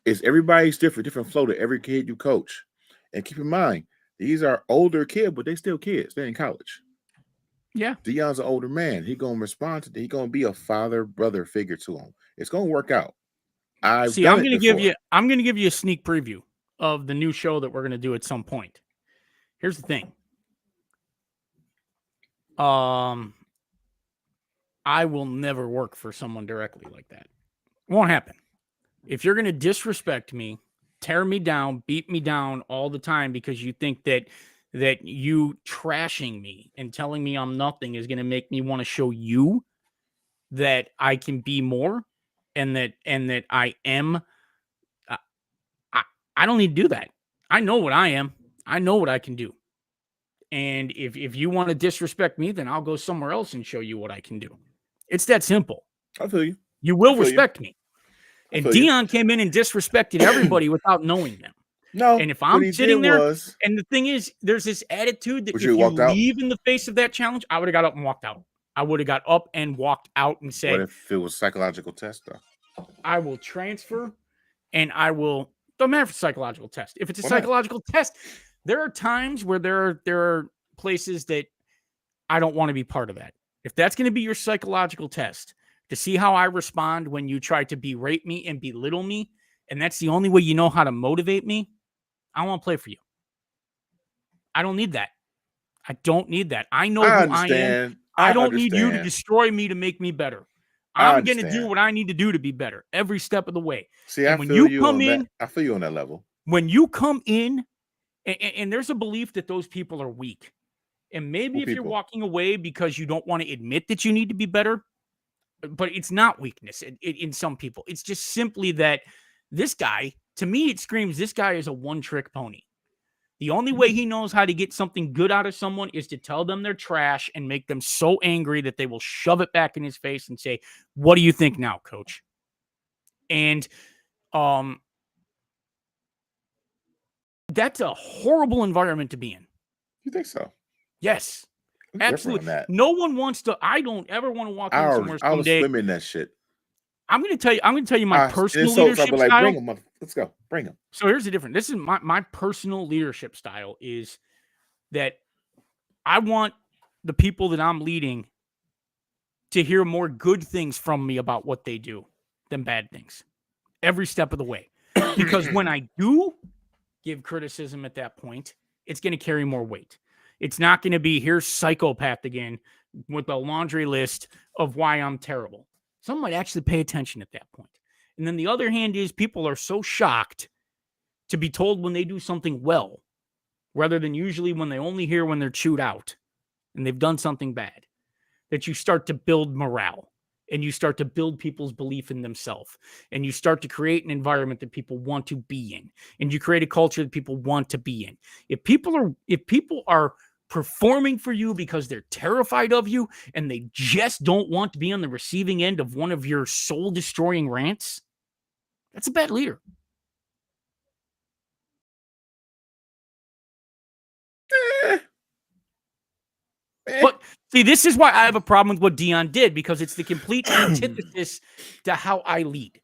Everybody's different flow to every kid you coach. And keep in mind, these are older kids, but they still kids. They're in college. Yeah. Deion's an older man. He gonna respond to. He gonna be a father brother figure to him. It's gonna work out. I'm gonna give you a sneak preview of the new show that we're gonna do at some point. Here's the thing. I will never work for someone directly like that. It won't happen. If you're gonna disrespect me, tear me down, beat me down all the time because you think that you trashing me and telling me I'm nothing is going to make me want to show you that I can be more and that I am. I don't need to do that. I know what I am. I know what I can do. And if you want to disrespect me, then I'll go somewhere else and show you what I can do. It's that simple. I feel you. You will respect me. And Deion came in and disrespected everybody without knowing them. No, and if I'm sitting there, and the thing is, there's this attitude that if you leave in the face of that challenge, I would have got up and walked out. I would have got up and walked out and said, "What if it was a psychological test, though?" I will transfer, and I will. Don't matter if it's a psychological test. If it's a psychological test, there are times where there are places that I don't want to be part of that. If that's going to be your psychological test to see how I respond when you try to berate me and belittle me, and that's the only way you know how to motivate me, I don't want to play for you. I don't need that. I don't need that. I know who I am. I don't need you to destroy me to make me better. I'm going to do what I need to do to be better every step of the way. See, I feel you on that level. When you come in, and there's a belief that those people are weak. And maybe you're walking away because you don't want to admit that you need to be better, but it's not weakness in some people. It's just simply that this guy, to me, it screams this guy is a one-trick pony. The only way he knows how to get something good out of someone is to tell them they're trash and make them so angry that they will shove it back in his face and say, "What do you think now, coach?" And that's a horrible environment to be in. You think so? Yes. Absolutely. No one wants to. I don't ever want to walk in somewhere someday. I was swimming that shit. I'm going to tell you my personal leadership style. Bring him. Let's go. Bring him. So here's the difference. This is my personal leadership style is that I want the people that I'm leading to hear more good things from me about what they do than bad things every step of the way. Because when I do give criticism at that point, it's going to carry more weight. It's not going to be, here's psychopath again with a laundry list of why I'm terrible. Some might actually pay attention at that point. And then the other hand is people are so shocked to be told when they do something well, rather than usually when they only hear when they're chewed out and they've done something bad, that you start to build morale and you start to build people's belief in themselves and you start to create an environment that people want to be in and you create a culture that people want to be in. If people are performing for you because they're terrified of you and they just don't want to be on the receiving end of one of your soul destroying rants, that's a bad leader. But see, this is why I have a problem with what Deion did, because it's the complete antithesis to how I lead.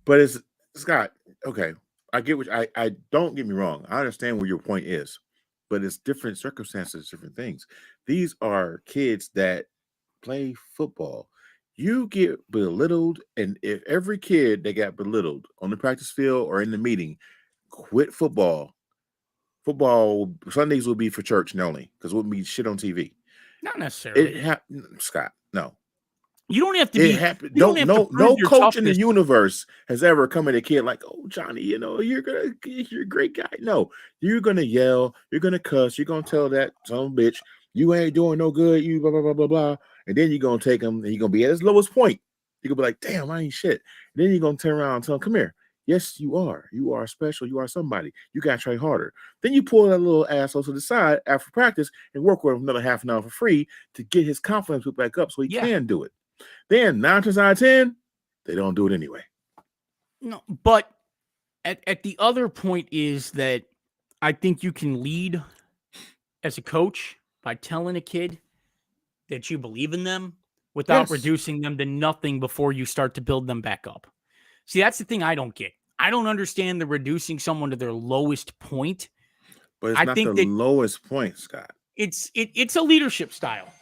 But it's Scott, okay. I get what I don't get me wrong. I understand where your point is. but it's different circumstances, different things. These are kids that play football. You get belittled, and if every kid that got belittled on the practice field or in the meeting quit football, Sundays will be for church only because it wouldn't be shit on TV. Not necessarily. It happened, Scott. No, you don't have to be. it happened. You don't have to No prove your coach in the toughness. universe has ever come at a kid like, "Oh, Johnny, you're a great guy." No, you're gonna yell, you're gonna cuss, you're gonna tell that son of a bitch, you ain't doing no good, you blah blah blah blah blah, and then you're gonna take him and you're gonna be at his lowest point. You're gonna be like, "Damn, I ain't shit." And then you're gonna turn around and tell him, "Come here. Yes, you are. You are special. You are somebody. You gotta try harder." Then you pull that little asshole to the side after practice and work with him another half an hour for free to get his confidence put back up so he can do it. Then 9 times out of 10, they don't do it anyway. No, but at the other point is that I think you can lead as a coach by telling a kid that you believe in them without reducing them to nothing before you start to build them back up. See, that's the thing I don't get. I don't understand the reducing someone to their lowest point. But it's not the lowest point, Scott. It's a leadership style.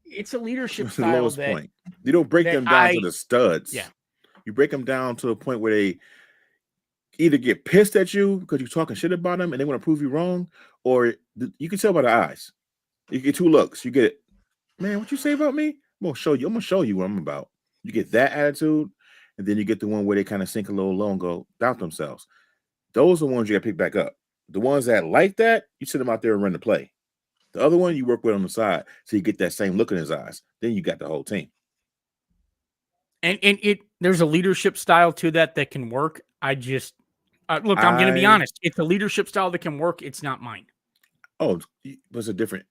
It's a leadership style. The lowest point. You don't break them down to the studs. Yeah. You break them down to a point where they either get pissed at you because you're talking shit about them and they want to prove you wrong, or you can tell by the eyes. You get 2 looks. You get, "Man, what you say about me? I'm gonna show you what I'm about." You get that attitude, and then you get the one where they kind of sink a little low and go doubt themselves. Those are the ones you got to pick back up. The ones that like that, you sit them out there and run the play. The other one, you work with on the side so you get that same look in his eyes. Then you got the whole team. And there's a leadership style to that can work. Look, I'm going to be honest. It's a leadership style that can work. It's not mine. Oh, but it's a different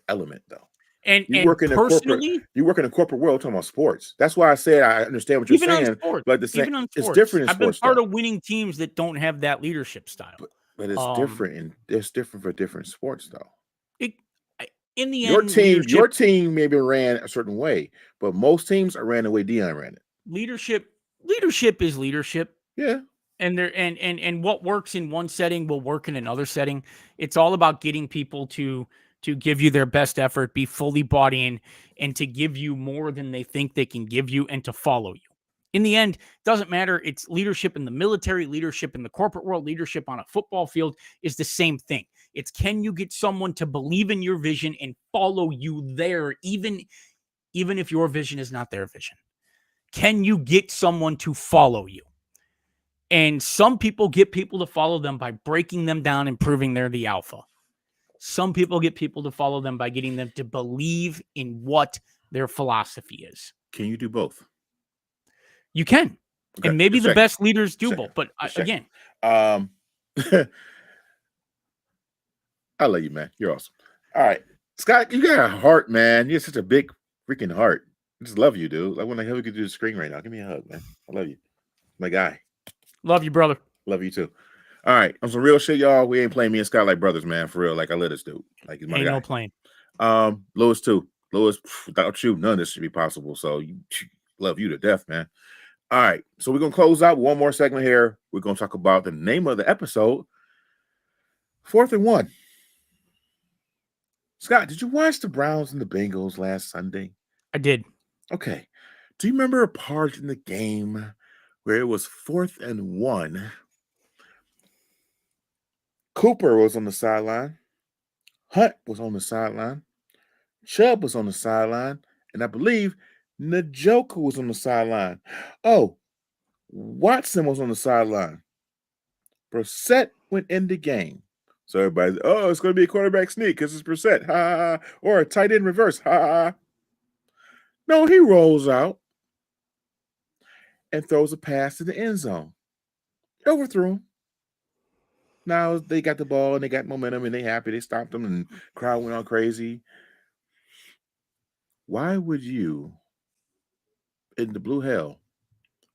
element though. And you work in the corporate world talking about sports. That's why I said I understand what you're saying. But it's different in sports. I've been part of winning teams that don't have that leadership style. But it's different, and it's different for different sports though. In the end, your team maybe ran a certain way, but most teams are ran the way Dion ran it. Leadership is leadership. Yeah. And what works in one setting will work in another setting. It's all about getting people to give you their best effort, be fully bought in, and to give you more than they think they can give you and to follow you. In the end, it doesn't matter. It's leadership in the military, leadership in the corporate world, leadership on a football field is the same thing. It's, can you get someone to believe in your vision and follow you there, even if your vision is not their vision? Can you get someone to follow you? And some people get people to follow them by breaking them down and proving they're the alpha. Some people get people to follow them by getting them to believe in what their philosophy is. Can you do both? You can. Okay. And maybe the best leaders do both. But again. I love you, man. You're awesome. All right. Scott, you got a heart, man. You're such a big freaking heart. I just love you, dude. Like, when the hell we could do the screen right now. Give me a hug, man. I love you. My guy. Love you, brother. Love you too. All right. On some real shit, y'all. We ain't playing me and Scott like brothers, man. For real. Like I let us do. Like he's my guy. No playing. Lewis too. Lewis, without you, none of this should be possible. So love you to death, man. All right. So we're gonna close out with one more segment here. We're gonna talk about the name of the episode. 4th and 1. Scott, did you watch the Browns and the Bengals last Sunday? I did. Okay. Do you remember a part in the game where it was 4th and 1? Cooper was on the sideline. Hunt was on the sideline. Chubb was on the sideline. And I believe Njoku was on the sideline. Oh, Watson was on the sideline. Brissett went in the game. So everybody's, it's going to be a quarterback sneak because it's Brissett. Ha, ha, ha. Or a tight end reverse. Ha, ha, ha. No, he rolls out and throws a pass to the end zone. Overthrew him. Now they got the ball and they got momentum and they happy. They stopped them and the crowd went all crazy. Why would you, in the blue hell,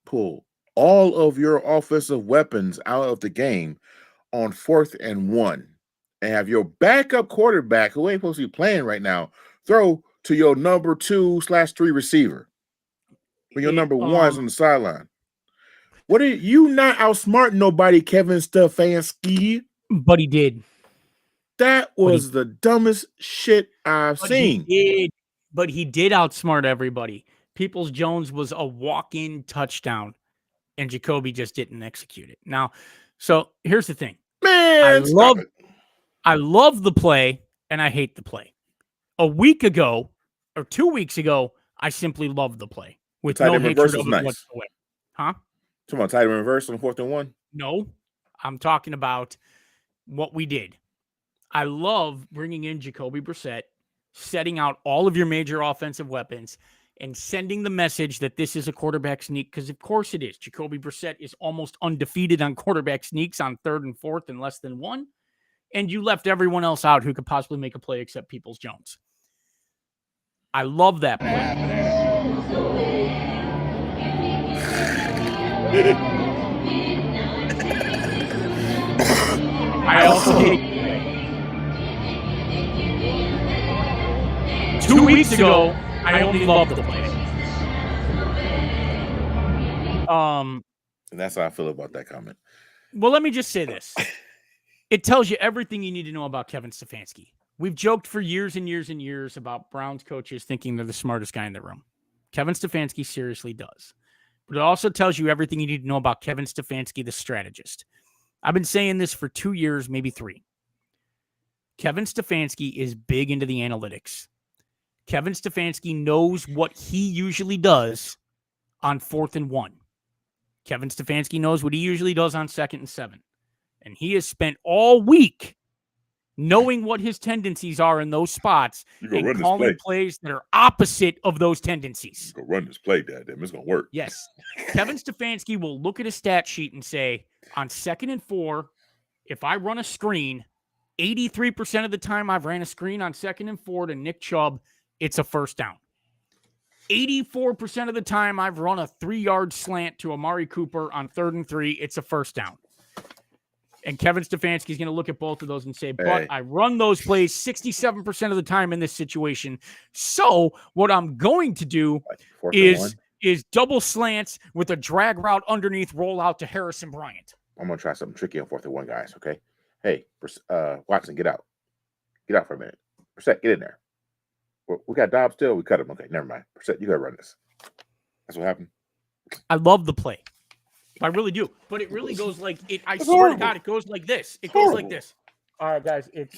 pull all of your offensive weapons out of the game on 4th and 1 and have your backup quarterback, who ain't supposed to be playing right now, throw to your number 2/3 receiver when your number 1 is on the sideline? What are you not outsmarting nobody, Kevin Stefanski? But he did. That was the dumbest shit I've seen. But he did outsmart everybody. Peoples-Jones was a walk-in touchdown, and Jacoby just didn't execute it. Now, so here's the thing. Man, I love the play, and I hate the play. A week ago, or 2 weeks ago, I simply loved the play with no hatred of it whatsoever. Huh? Come on, tight end reverse on 4th and 1? No, I'm talking about what we did. I love bringing in Jacoby Brissett, setting out all of your major offensive weapons, and sending the message that this is a quarterback sneak, because of course it is. Jacoby Brissett is almost undefeated on quarterback sneaks on 3rd and 4th and less than 1, and you left everyone else out who could possibly make a play except Peoples-Jones. I love that play. I also hate 2 weeks ago, I only loved the play. And that's how I feel about that comment. Well, let me just say this. It tells you everything you need to know about Kevin Stefanski. We've joked for years and years and years about Browns coaches thinking they're the smartest guy in the room. Kevin Stefanski seriously does. But it also tells you everything you need to know about Kevin Stefanski, the strategist. I've been saying this for 2 years, maybe 3. Kevin Stefanski is big into the analytics. Kevin Stefanski knows what he usually does on 4th and 1. Kevin Stefanski knows what he usually does on 2nd and 7. And he has spent all week knowing what his tendencies are in those spots and calling plays that are opposite of those tendencies. Go run this play, Dad. It's going to work. Yes. Kevin Stefanski will look at a stat sheet and say, on 2nd and 4, if I run a screen, 83% of the time I've ran a screen on 2nd and 4 to Nick Chubb, it's a first down. 84% of the time I've run a 3-yard slant to Amari Cooper on 3rd and 3, it's a first down. And Kevin Stefanski is going to look at both of those and say, but I run those plays 67% of the time in this situation. So what I'm going to do is double slants with a drag route underneath, roll out to Harrison Bryant. I'm going to try something tricky on 4th and 1, guys, okay? Hey, Watson, get out. Get out for a minute. Brissett, get in there. We got Dobbs still. We cut him. Okay, never mind. Brissett, you got to run this. That's what happened. I love the play. I really do. But it really goes like it. I swear to God, it goes like this. It goes like this. All right, guys. It's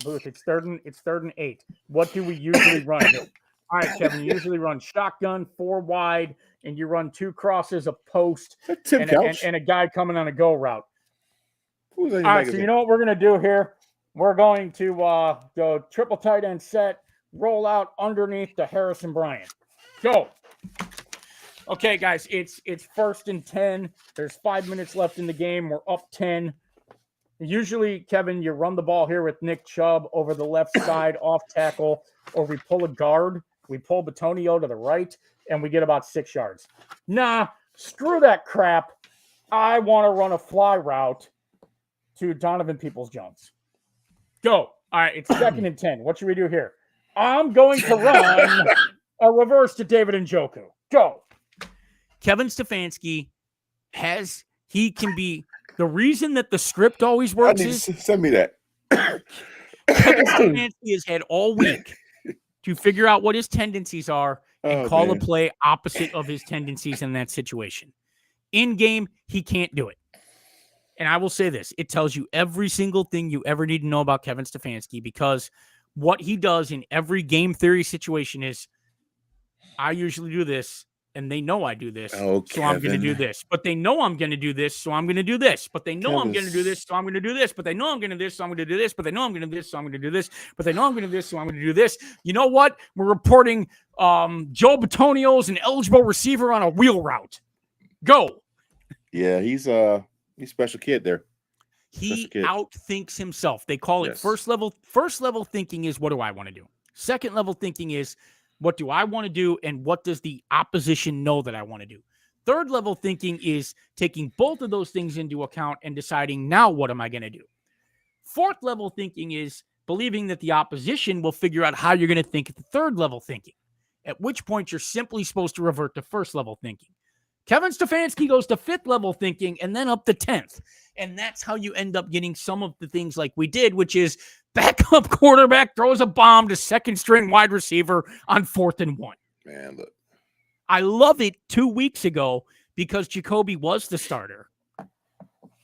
Booth. It's third and 8. What do we usually run? All right, Kevin. You usually run shotgun, 4 wide, and you run 2 crosses, a post, and a guy coming on a go route. All right, so you know what we're gonna do here? We're going to go triple tight end set, roll out underneath to Harrison Bryant. Go. Okay, guys, it's 1st and 10. There's 5 minutes left in the game. We're up 10. Usually, Kevin, you run the ball here with Nick Chubb over the left side off tackle, or we pull a guard. We pull Bitonio to the right, and we get about 6 yards. Nah, screw that crap. I want to run a fly route to Donovan Peoples-Jones. Go. All right, it's 2nd and 10. What should we do here? I'm going to run a reverse to David Njoku. Go. Kevin Stefanski can be the reason that the script always works is send me that. Kevin Stefanski has had all week to figure out what his tendencies are and call a play opposite of his tendencies in that situation. In game, he can't do it. And I will say this, it tells you every single thing you ever need to know about Kevin Stefanski, because what he does in every game theory situation is, I usually do this, and they know I do this, so I'm going to do this. But they know I'm going to do this, so I'm going to do this. But they know I'm going to do this, so I'm going to do this. But they know I'm going to do this, so I'm going to do this. But they know I'm going to do this, so I'm going to do this. But they know I'm going to do this, so I'm going to do this. You know what? We're reporting Joe Bitonio's an eligible receiver on a wheel route. Go. Yeah, he's a special kid there. He outthinks himself. They call it first level thinking is, what do I want to do? Second level thinking is, what do I want to do, and what does the opposition know that I want to do? Third level thinking is taking both of those things into account and deciding, now what am I going to do? Fourth level thinking is believing that the opposition will figure out how you're going to think at the third level thinking, at which point you're simply supposed to revert to first level thinking. Kevin Stefanski goes to 5th level thinking and then up to 10th. And that's how you end up getting some of the things like we did, which is backup quarterback throws a bomb to second string wide receiver on 4th and 1. Man, look. I love it 2 weeks ago because Jacoby was the starter.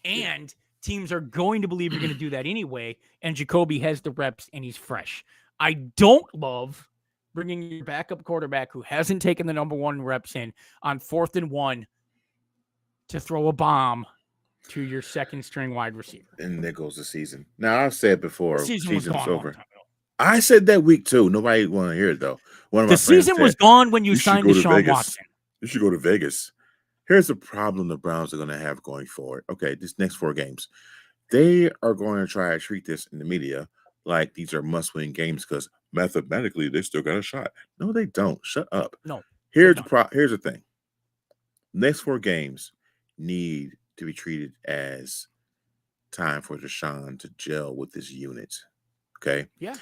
And teams are going to believe you're going to do that anyway. And Jacoby has the reps and he's fresh. I don't love bringing your backup quarterback who hasn't taken the number 1 reps in on 4th and 1 to throw a bomb to your second string wide receiver. And there goes the season. Now, I've said before, season's was over. I said that week too. Nobody want to hear it though. The season was gone when you signed Deshaun Watson. You should go to Vegas. Here's the problem the Browns are going to have going forward. Okay, this next 4 games, they are going to try to treat this in the media like these are must-win games because mathematically they still got a shot. No, they don't. Shut up. No. Here's the thing. Next 4 games need to be treated as time for Deshaun to gel with this unit. Okay? Yeah.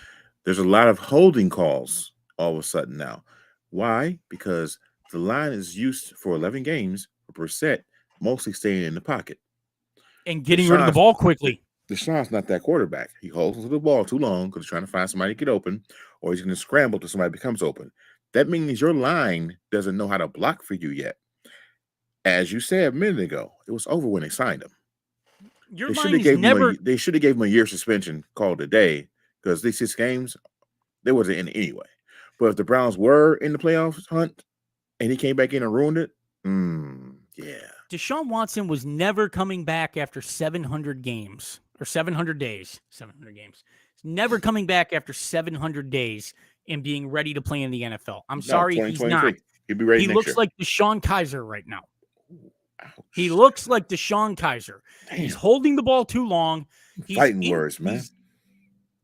There's a lot of holding calls all of a sudden now. Why? Because the line is used for 11 games for Brissett mostly staying in the pocket. And getting rid of the ball quickly. Deshaun's not that quarterback. He holds onto the ball too long because he's trying to find somebody to get open, or he's going to scramble till somebody becomes open. That means your line doesn't know how to block for you yet. As you said a minute ago, it was over when they signed him. They should have gave him a year suspension called a day because these 6 games, they wasn't in anyway. But if the Browns were in the playoffs hunt and he came back in and ruined it, yeah. Deshaun Watson was never coming back after 700 games or 700 days. 700 games. He's never coming back after 700 days and being ready to play in the NFL. I'm sorry, he's not. He'll be ready. He looks like Deshaun Kaiser right now. Ouch. He looks like Deshaun Kaiser. Damn. He's holding the ball too long. Fighting words, man.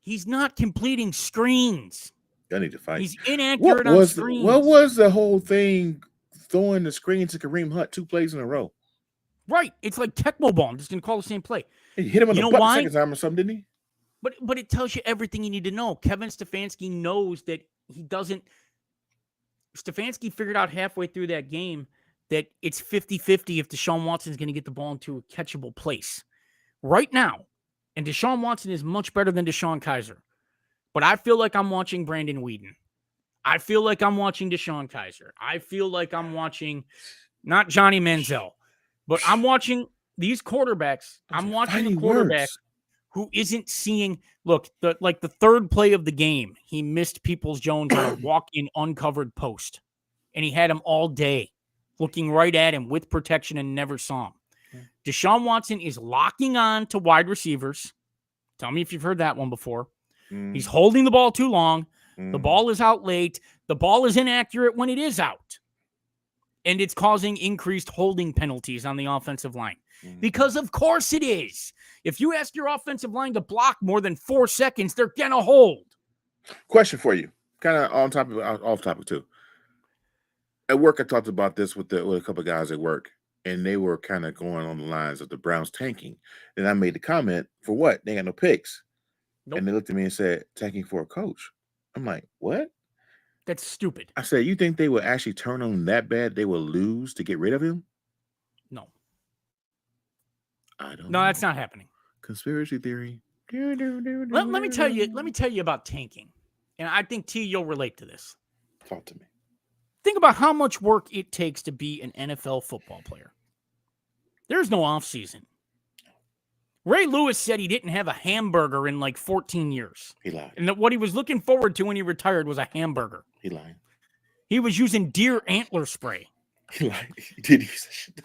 He's not completing screens. I need to fight. He's inaccurate on screens. What was the whole thing throwing the screen to Kareem Hunt 2 plays in a row? Right. It's like Tecmo Ball. I'm just going to call the same play. He hit him on the butt the second time or something, didn't he? But it tells you everything you need to know. Kevin Stefanski knows that he doesn't. Stefanski figured out halfway through that game that it's 50-50 if Deshaun Watson is going to get the ball into a catchable place. Right now, and Deshaun Watson is much better than Deshaun Kaiser. But I feel like I'm watching Brandon Weeden. I feel like I'm watching Deshaun Kaiser. I feel like I'm watching not Johnny Manziel, but I'm watching these quarterbacks. I'm watching a quarterback who isn't seeing. Look, the third play of the game, he missed Peoples-Jones on a walk-in uncovered post, and he had him all day looking right at him with protection and never saw him. Deshaun Watson is locking on to wide receivers. Tell me if you've heard that one before. He's holding the ball too long. The ball is out late. The ball is inaccurate when it is out. And it's causing increased holding penalties on the offensive line. Because of course it is. If you ask your offensive line to block more than 4 seconds, they're going to hold. Question for you. Kind of off topic too. At work, I talked about this with a couple of guys at work, and they were kind of going on the lines of the Browns tanking. And I made the comment, for what? They got no picks. Nope. And they looked at me and said, tanking for a coach. I'm like, what? That's stupid. I said, you think they would actually turn on him that bad they will lose to get rid of him? No. I don't know. No, that's not happening. Conspiracy theory. Let me tell you about tanking. And I think, T, you'll relate to this. Talk to me. Think about how much work it takes to be an NFL football player. There's no off season. Ray Lewis said he didn't have a hamburger in like 14 years. He lied. And that what he was looking forward to when he retired was a hamburger. He lied. He was using deer antler spray. He lied. He did use that shit.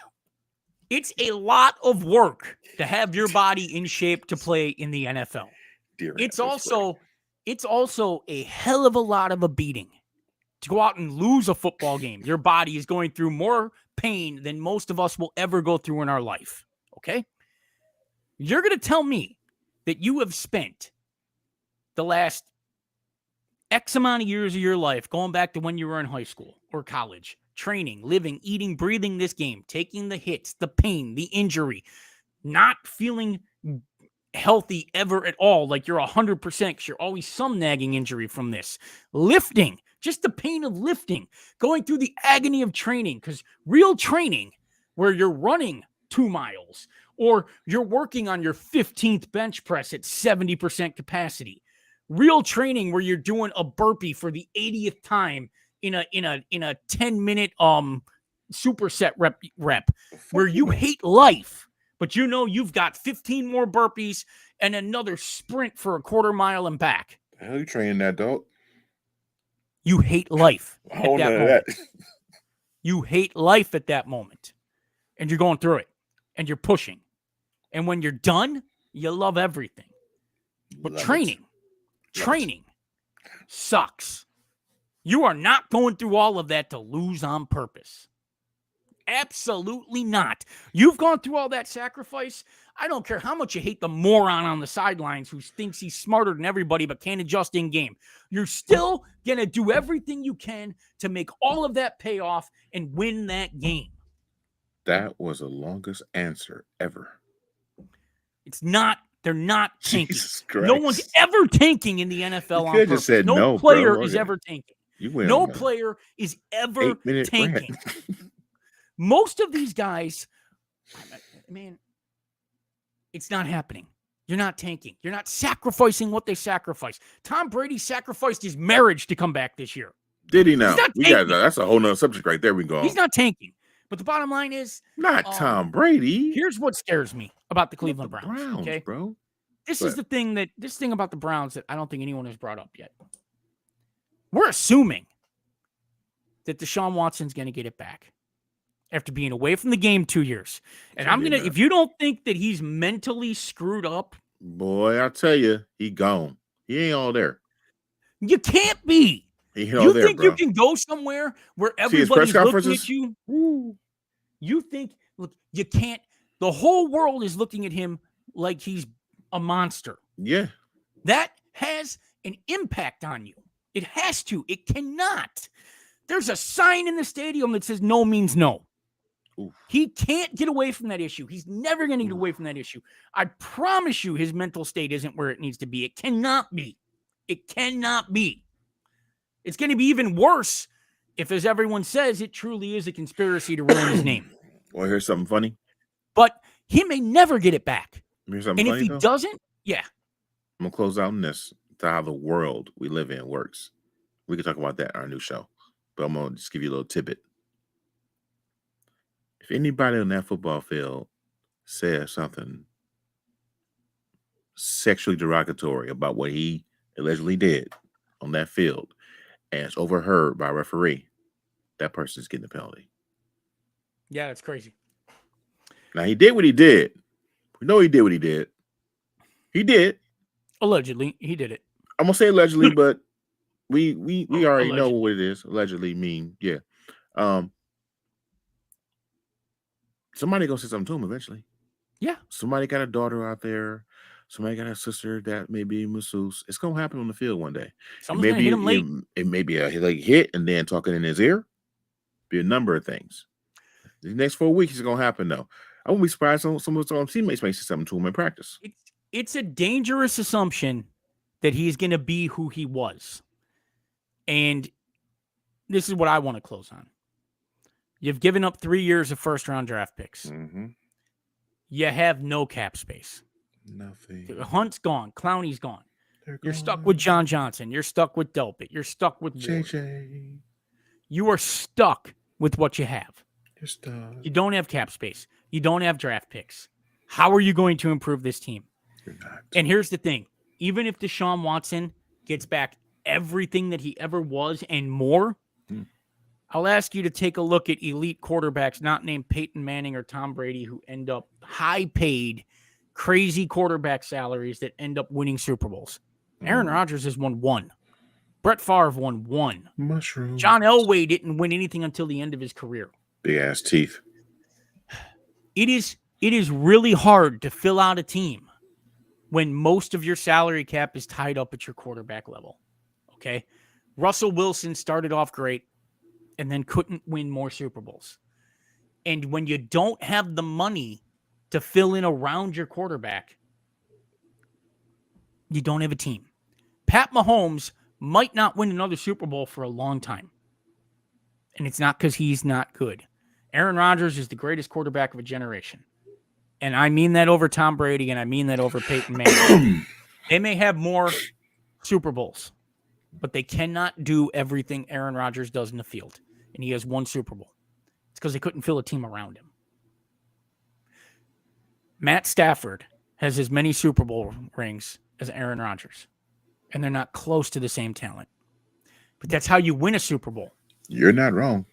It's a lot of work to have your body in shape to play in the NFL. It's also a hell of a lot of a beating to go out and lose a football game. Your body is going through more pain than most of us will ever go through in our life. Okay? You're going to tell me that you have spent the last X amount of years of your life, going back to when you were in high school or college, training, living, eating, breathing this game, taking the hits, the pain, the injury, not feeling healthy ever at all, like you're 100% because you're always some nagging injury from this. Lifting, just the pain of lifting, going through the agony of training, because real training where you're running 2 miles or you're working on your 15th bench press at 70% capacity. Real training where you're doing a burpee for the 80th time in a 10-minute superset rep where you hate life, but you know you've got 15 more burpees and another sprint for a quarter mile and back. The hell you training that dog? You hate life I at don't that know moment. that. You hate life at that moment. And you're going through it. And you're pushing. And when you're done, you love everything. But Love training sucks. You are not going through all of that to lose on purpose. Absolutely not. You've gone through all that sacrifice. I don't care how much you hate the moron on the sidelines who thinks he's smarter than everybody but can't adjust in game. You're still going to do everything you can to make all of that pay off and win that game. That was the longest answer ever. It's not. They're not tanking. Jesus Christ. No one's ever tanking in the NFL You on could have purpose. just said no, No bro. player is Okay. ever tanking. You went No on a player is ever 8-minute tanking. rant. Most of these guys, man, it's not happening. You're not tanking. You're not sacrificing what they sacrificed. Tom Brady sacrificed his marriage to come back this year. Did he now? He's not We got tanking. that's a whole nother subject right there. We go. He's not tanking. But the bottom line is, Not Tom Brady. here's what scares me about the Cleveland The Browns. Okay, bro. this Go is the thing about the Browns that I don't think anyone has brought up yet. We're assuming that Deshaun Watson's going to get it back after being away from the game 2 years. And I'm going to, if you don't think that he's mentally screwed up, Boy, I tell you, he gone. He ain't all there. you can't be. He ain't all You there, think bro. you can go somewhere where See his press everybody's looking conferences? at you? You think, look, you can't. The whole world is looking at him like he's a monster. Yeah. That has an impact on you. It has to. It cannot. There's a sign in the stadium that says no means no. Oof. He can't get away from that issue. He's never going to get away from that issue. I promise you his mental state isn't where it needs to be. It cannot be. It cannot be. It's going to be even worse if, as everyone says, it truly is a conspiracy to ruin his name. Well, here's something funny. But he may never get it back. Here's something And funny, if he though. doesn't, yeah. I'm going to close out on this to how the world we live in works. We can talk about that in our new show. But I'm going to just give you a little tidbit. If anybody on that football field says something sexually derogatory about what he allegedly did on that field and it's overheard by a referee, that person's getting a penalty. Yeah, that's crazy. Now, he did what he did. We know he did what he did. He did. Allegedly, he did it. I'm going to say allegedly, but we already know Allegedly. what it is. Allegedly mean, yeah. Somebody gonna say something to him eventually. Yeah. Somebody got a daughter out there. Somebody got a sister that may be masseuse. It's gonna happen on the field one day. Someone's going to hit him late. It may be a like hit and then talking in his ear. Be a number of things. The next 4 weeks is gonna happen though. I wouldn't be surprised some of his teammates may say something to him in practice. It's a dangerous assumption that he's going to be who he was. And this is what I want to close on. You've given up 3 years of first-round draft picks. Mm-hmm. You have no cap space. Nothing. Hunt's gone. Clowney's gone. They're You're stuck gone. with John Johnson. You're stuck with Delpit. You're stuck with Ward. JJ. You are stuck with what you have. You're stuck. You don't have cap space. You don't have draft picks. How are you going to improve this team? You're not. And here's the thing. Even if Deshaun Watson gets back everything that he ever was and more, I'll ask you to take a look at elite quarterbacks not named Peyton Manning or Tom Brady who end up high-paid, crazy quarterback salaries that end up winning Super Bowls. Aaron Rodgers has won one. Brett Favre won one. Mushroom. John Elway didn't win anything until the end of his career. Big ass teeth. It is really hard to fill out a team when most of your salary cap is tied up at your quarterback level. Okay? Russell Wilson started off great and then couldn't win more Super Bowls. And when you don't have the money to fill in around your quarterback, you don't have a team. Pat Mahomes might not win another Super Bowl for a long time. And it's not because he's not good. Aaron Rodgers is the greatest quarterback of a generation. And I mean that over Tom Brady, and I mean that over Peyton Manning. They may have more Super Bowls, but they cannot do everything Aaron Rodgers does in the field. And he has one Super Bowl. It's because they couldn't fill a team around him. Matt Stafford has as many Super Bowl rings as Aaron Rodgers. And they're not close to the same talent. But that's how you win a Super Bowl. You're not wrong.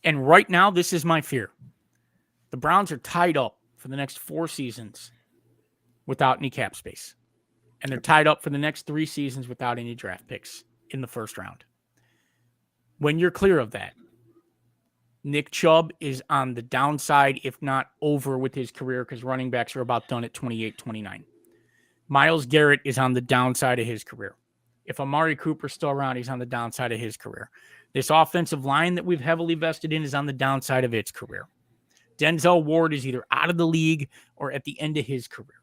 And right now, this is my fear. The Browns are tied up for the next 4 seasons without any cap space. And they're tied up for the next 3 seasons without any draft picks in the first round. When you're clear of that, Nick Chubb is on the downside, if not over with his career, because running backs are about done at 28, 29. Myles Garrett is on the downside of his career. If Amari Cooper's still around, he's on the downside of his career. This offensive line that we've heavily vested in is on the downside of its career. Denzel Ward is either out of the league or at the end of his career.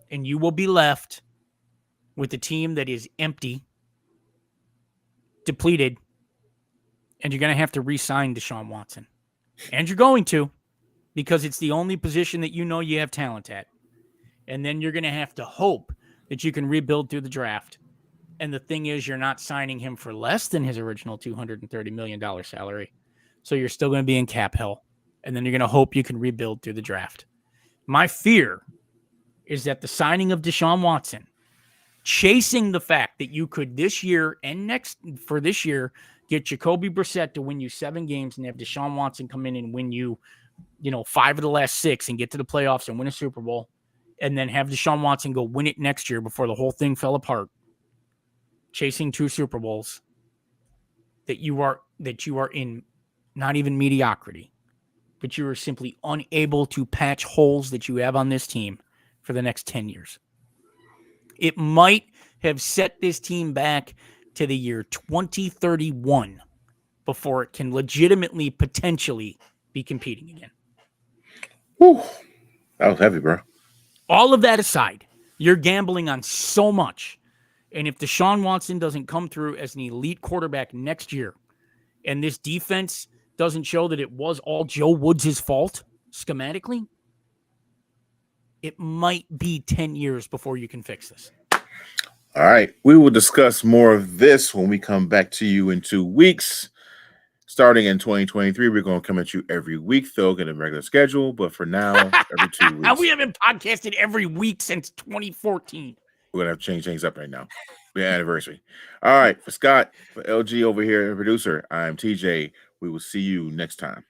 And you will be left with a team that is empty, depleted, and you're going to have to re-sign Deshaun Watson. And you're going to, because it's the only position that you know you have talent at. And then you're going to have to hope that you can rebuild through the draft. And the thing is, you're not signing him for less than his original $230 million salary. So you're still going to be in cap hell. And then you're going to hope you can rebuild through the draft. My fear is that the signing of Deshaun Watson, chasing the fact that you could this year and next for this year, get Jacoby Brissett to win you 7 games and have Deshaun Watson come in and win you, 5 of the last 6 and get to the playoffs and win a Super Bowl. And then have Deshaun Watson go win it next year before the whole thing fell apart. Chasing 2 Super Bowls, that you are in not even mediocrity, but you are simply unable to patch holes that you have on this team for the next 10 years. It might have set this team back to the year 2031 before it can legitimately, potentially be competing again. Whew. That was heavy, bro. All of that aside, you're gambling on so much. And if Deshaun Watson doesn't come through as an elite quarterback next year, and this defense doesn't show that it was all Joe Woods' fault schematically, it might be 10 years before you can fix this. All right. We will discuss more of this when we come back to you in 2 weeks. Starting in 2023, we're going to come at you every week. They'll get a regular schedule, but for now, every 2 weeks. We haven't podcasted every week since 2014. We're going to have to change things up right now. The anniversary. All right. For Scott, for LG over here, producer, I'm TJ. We will see you next time.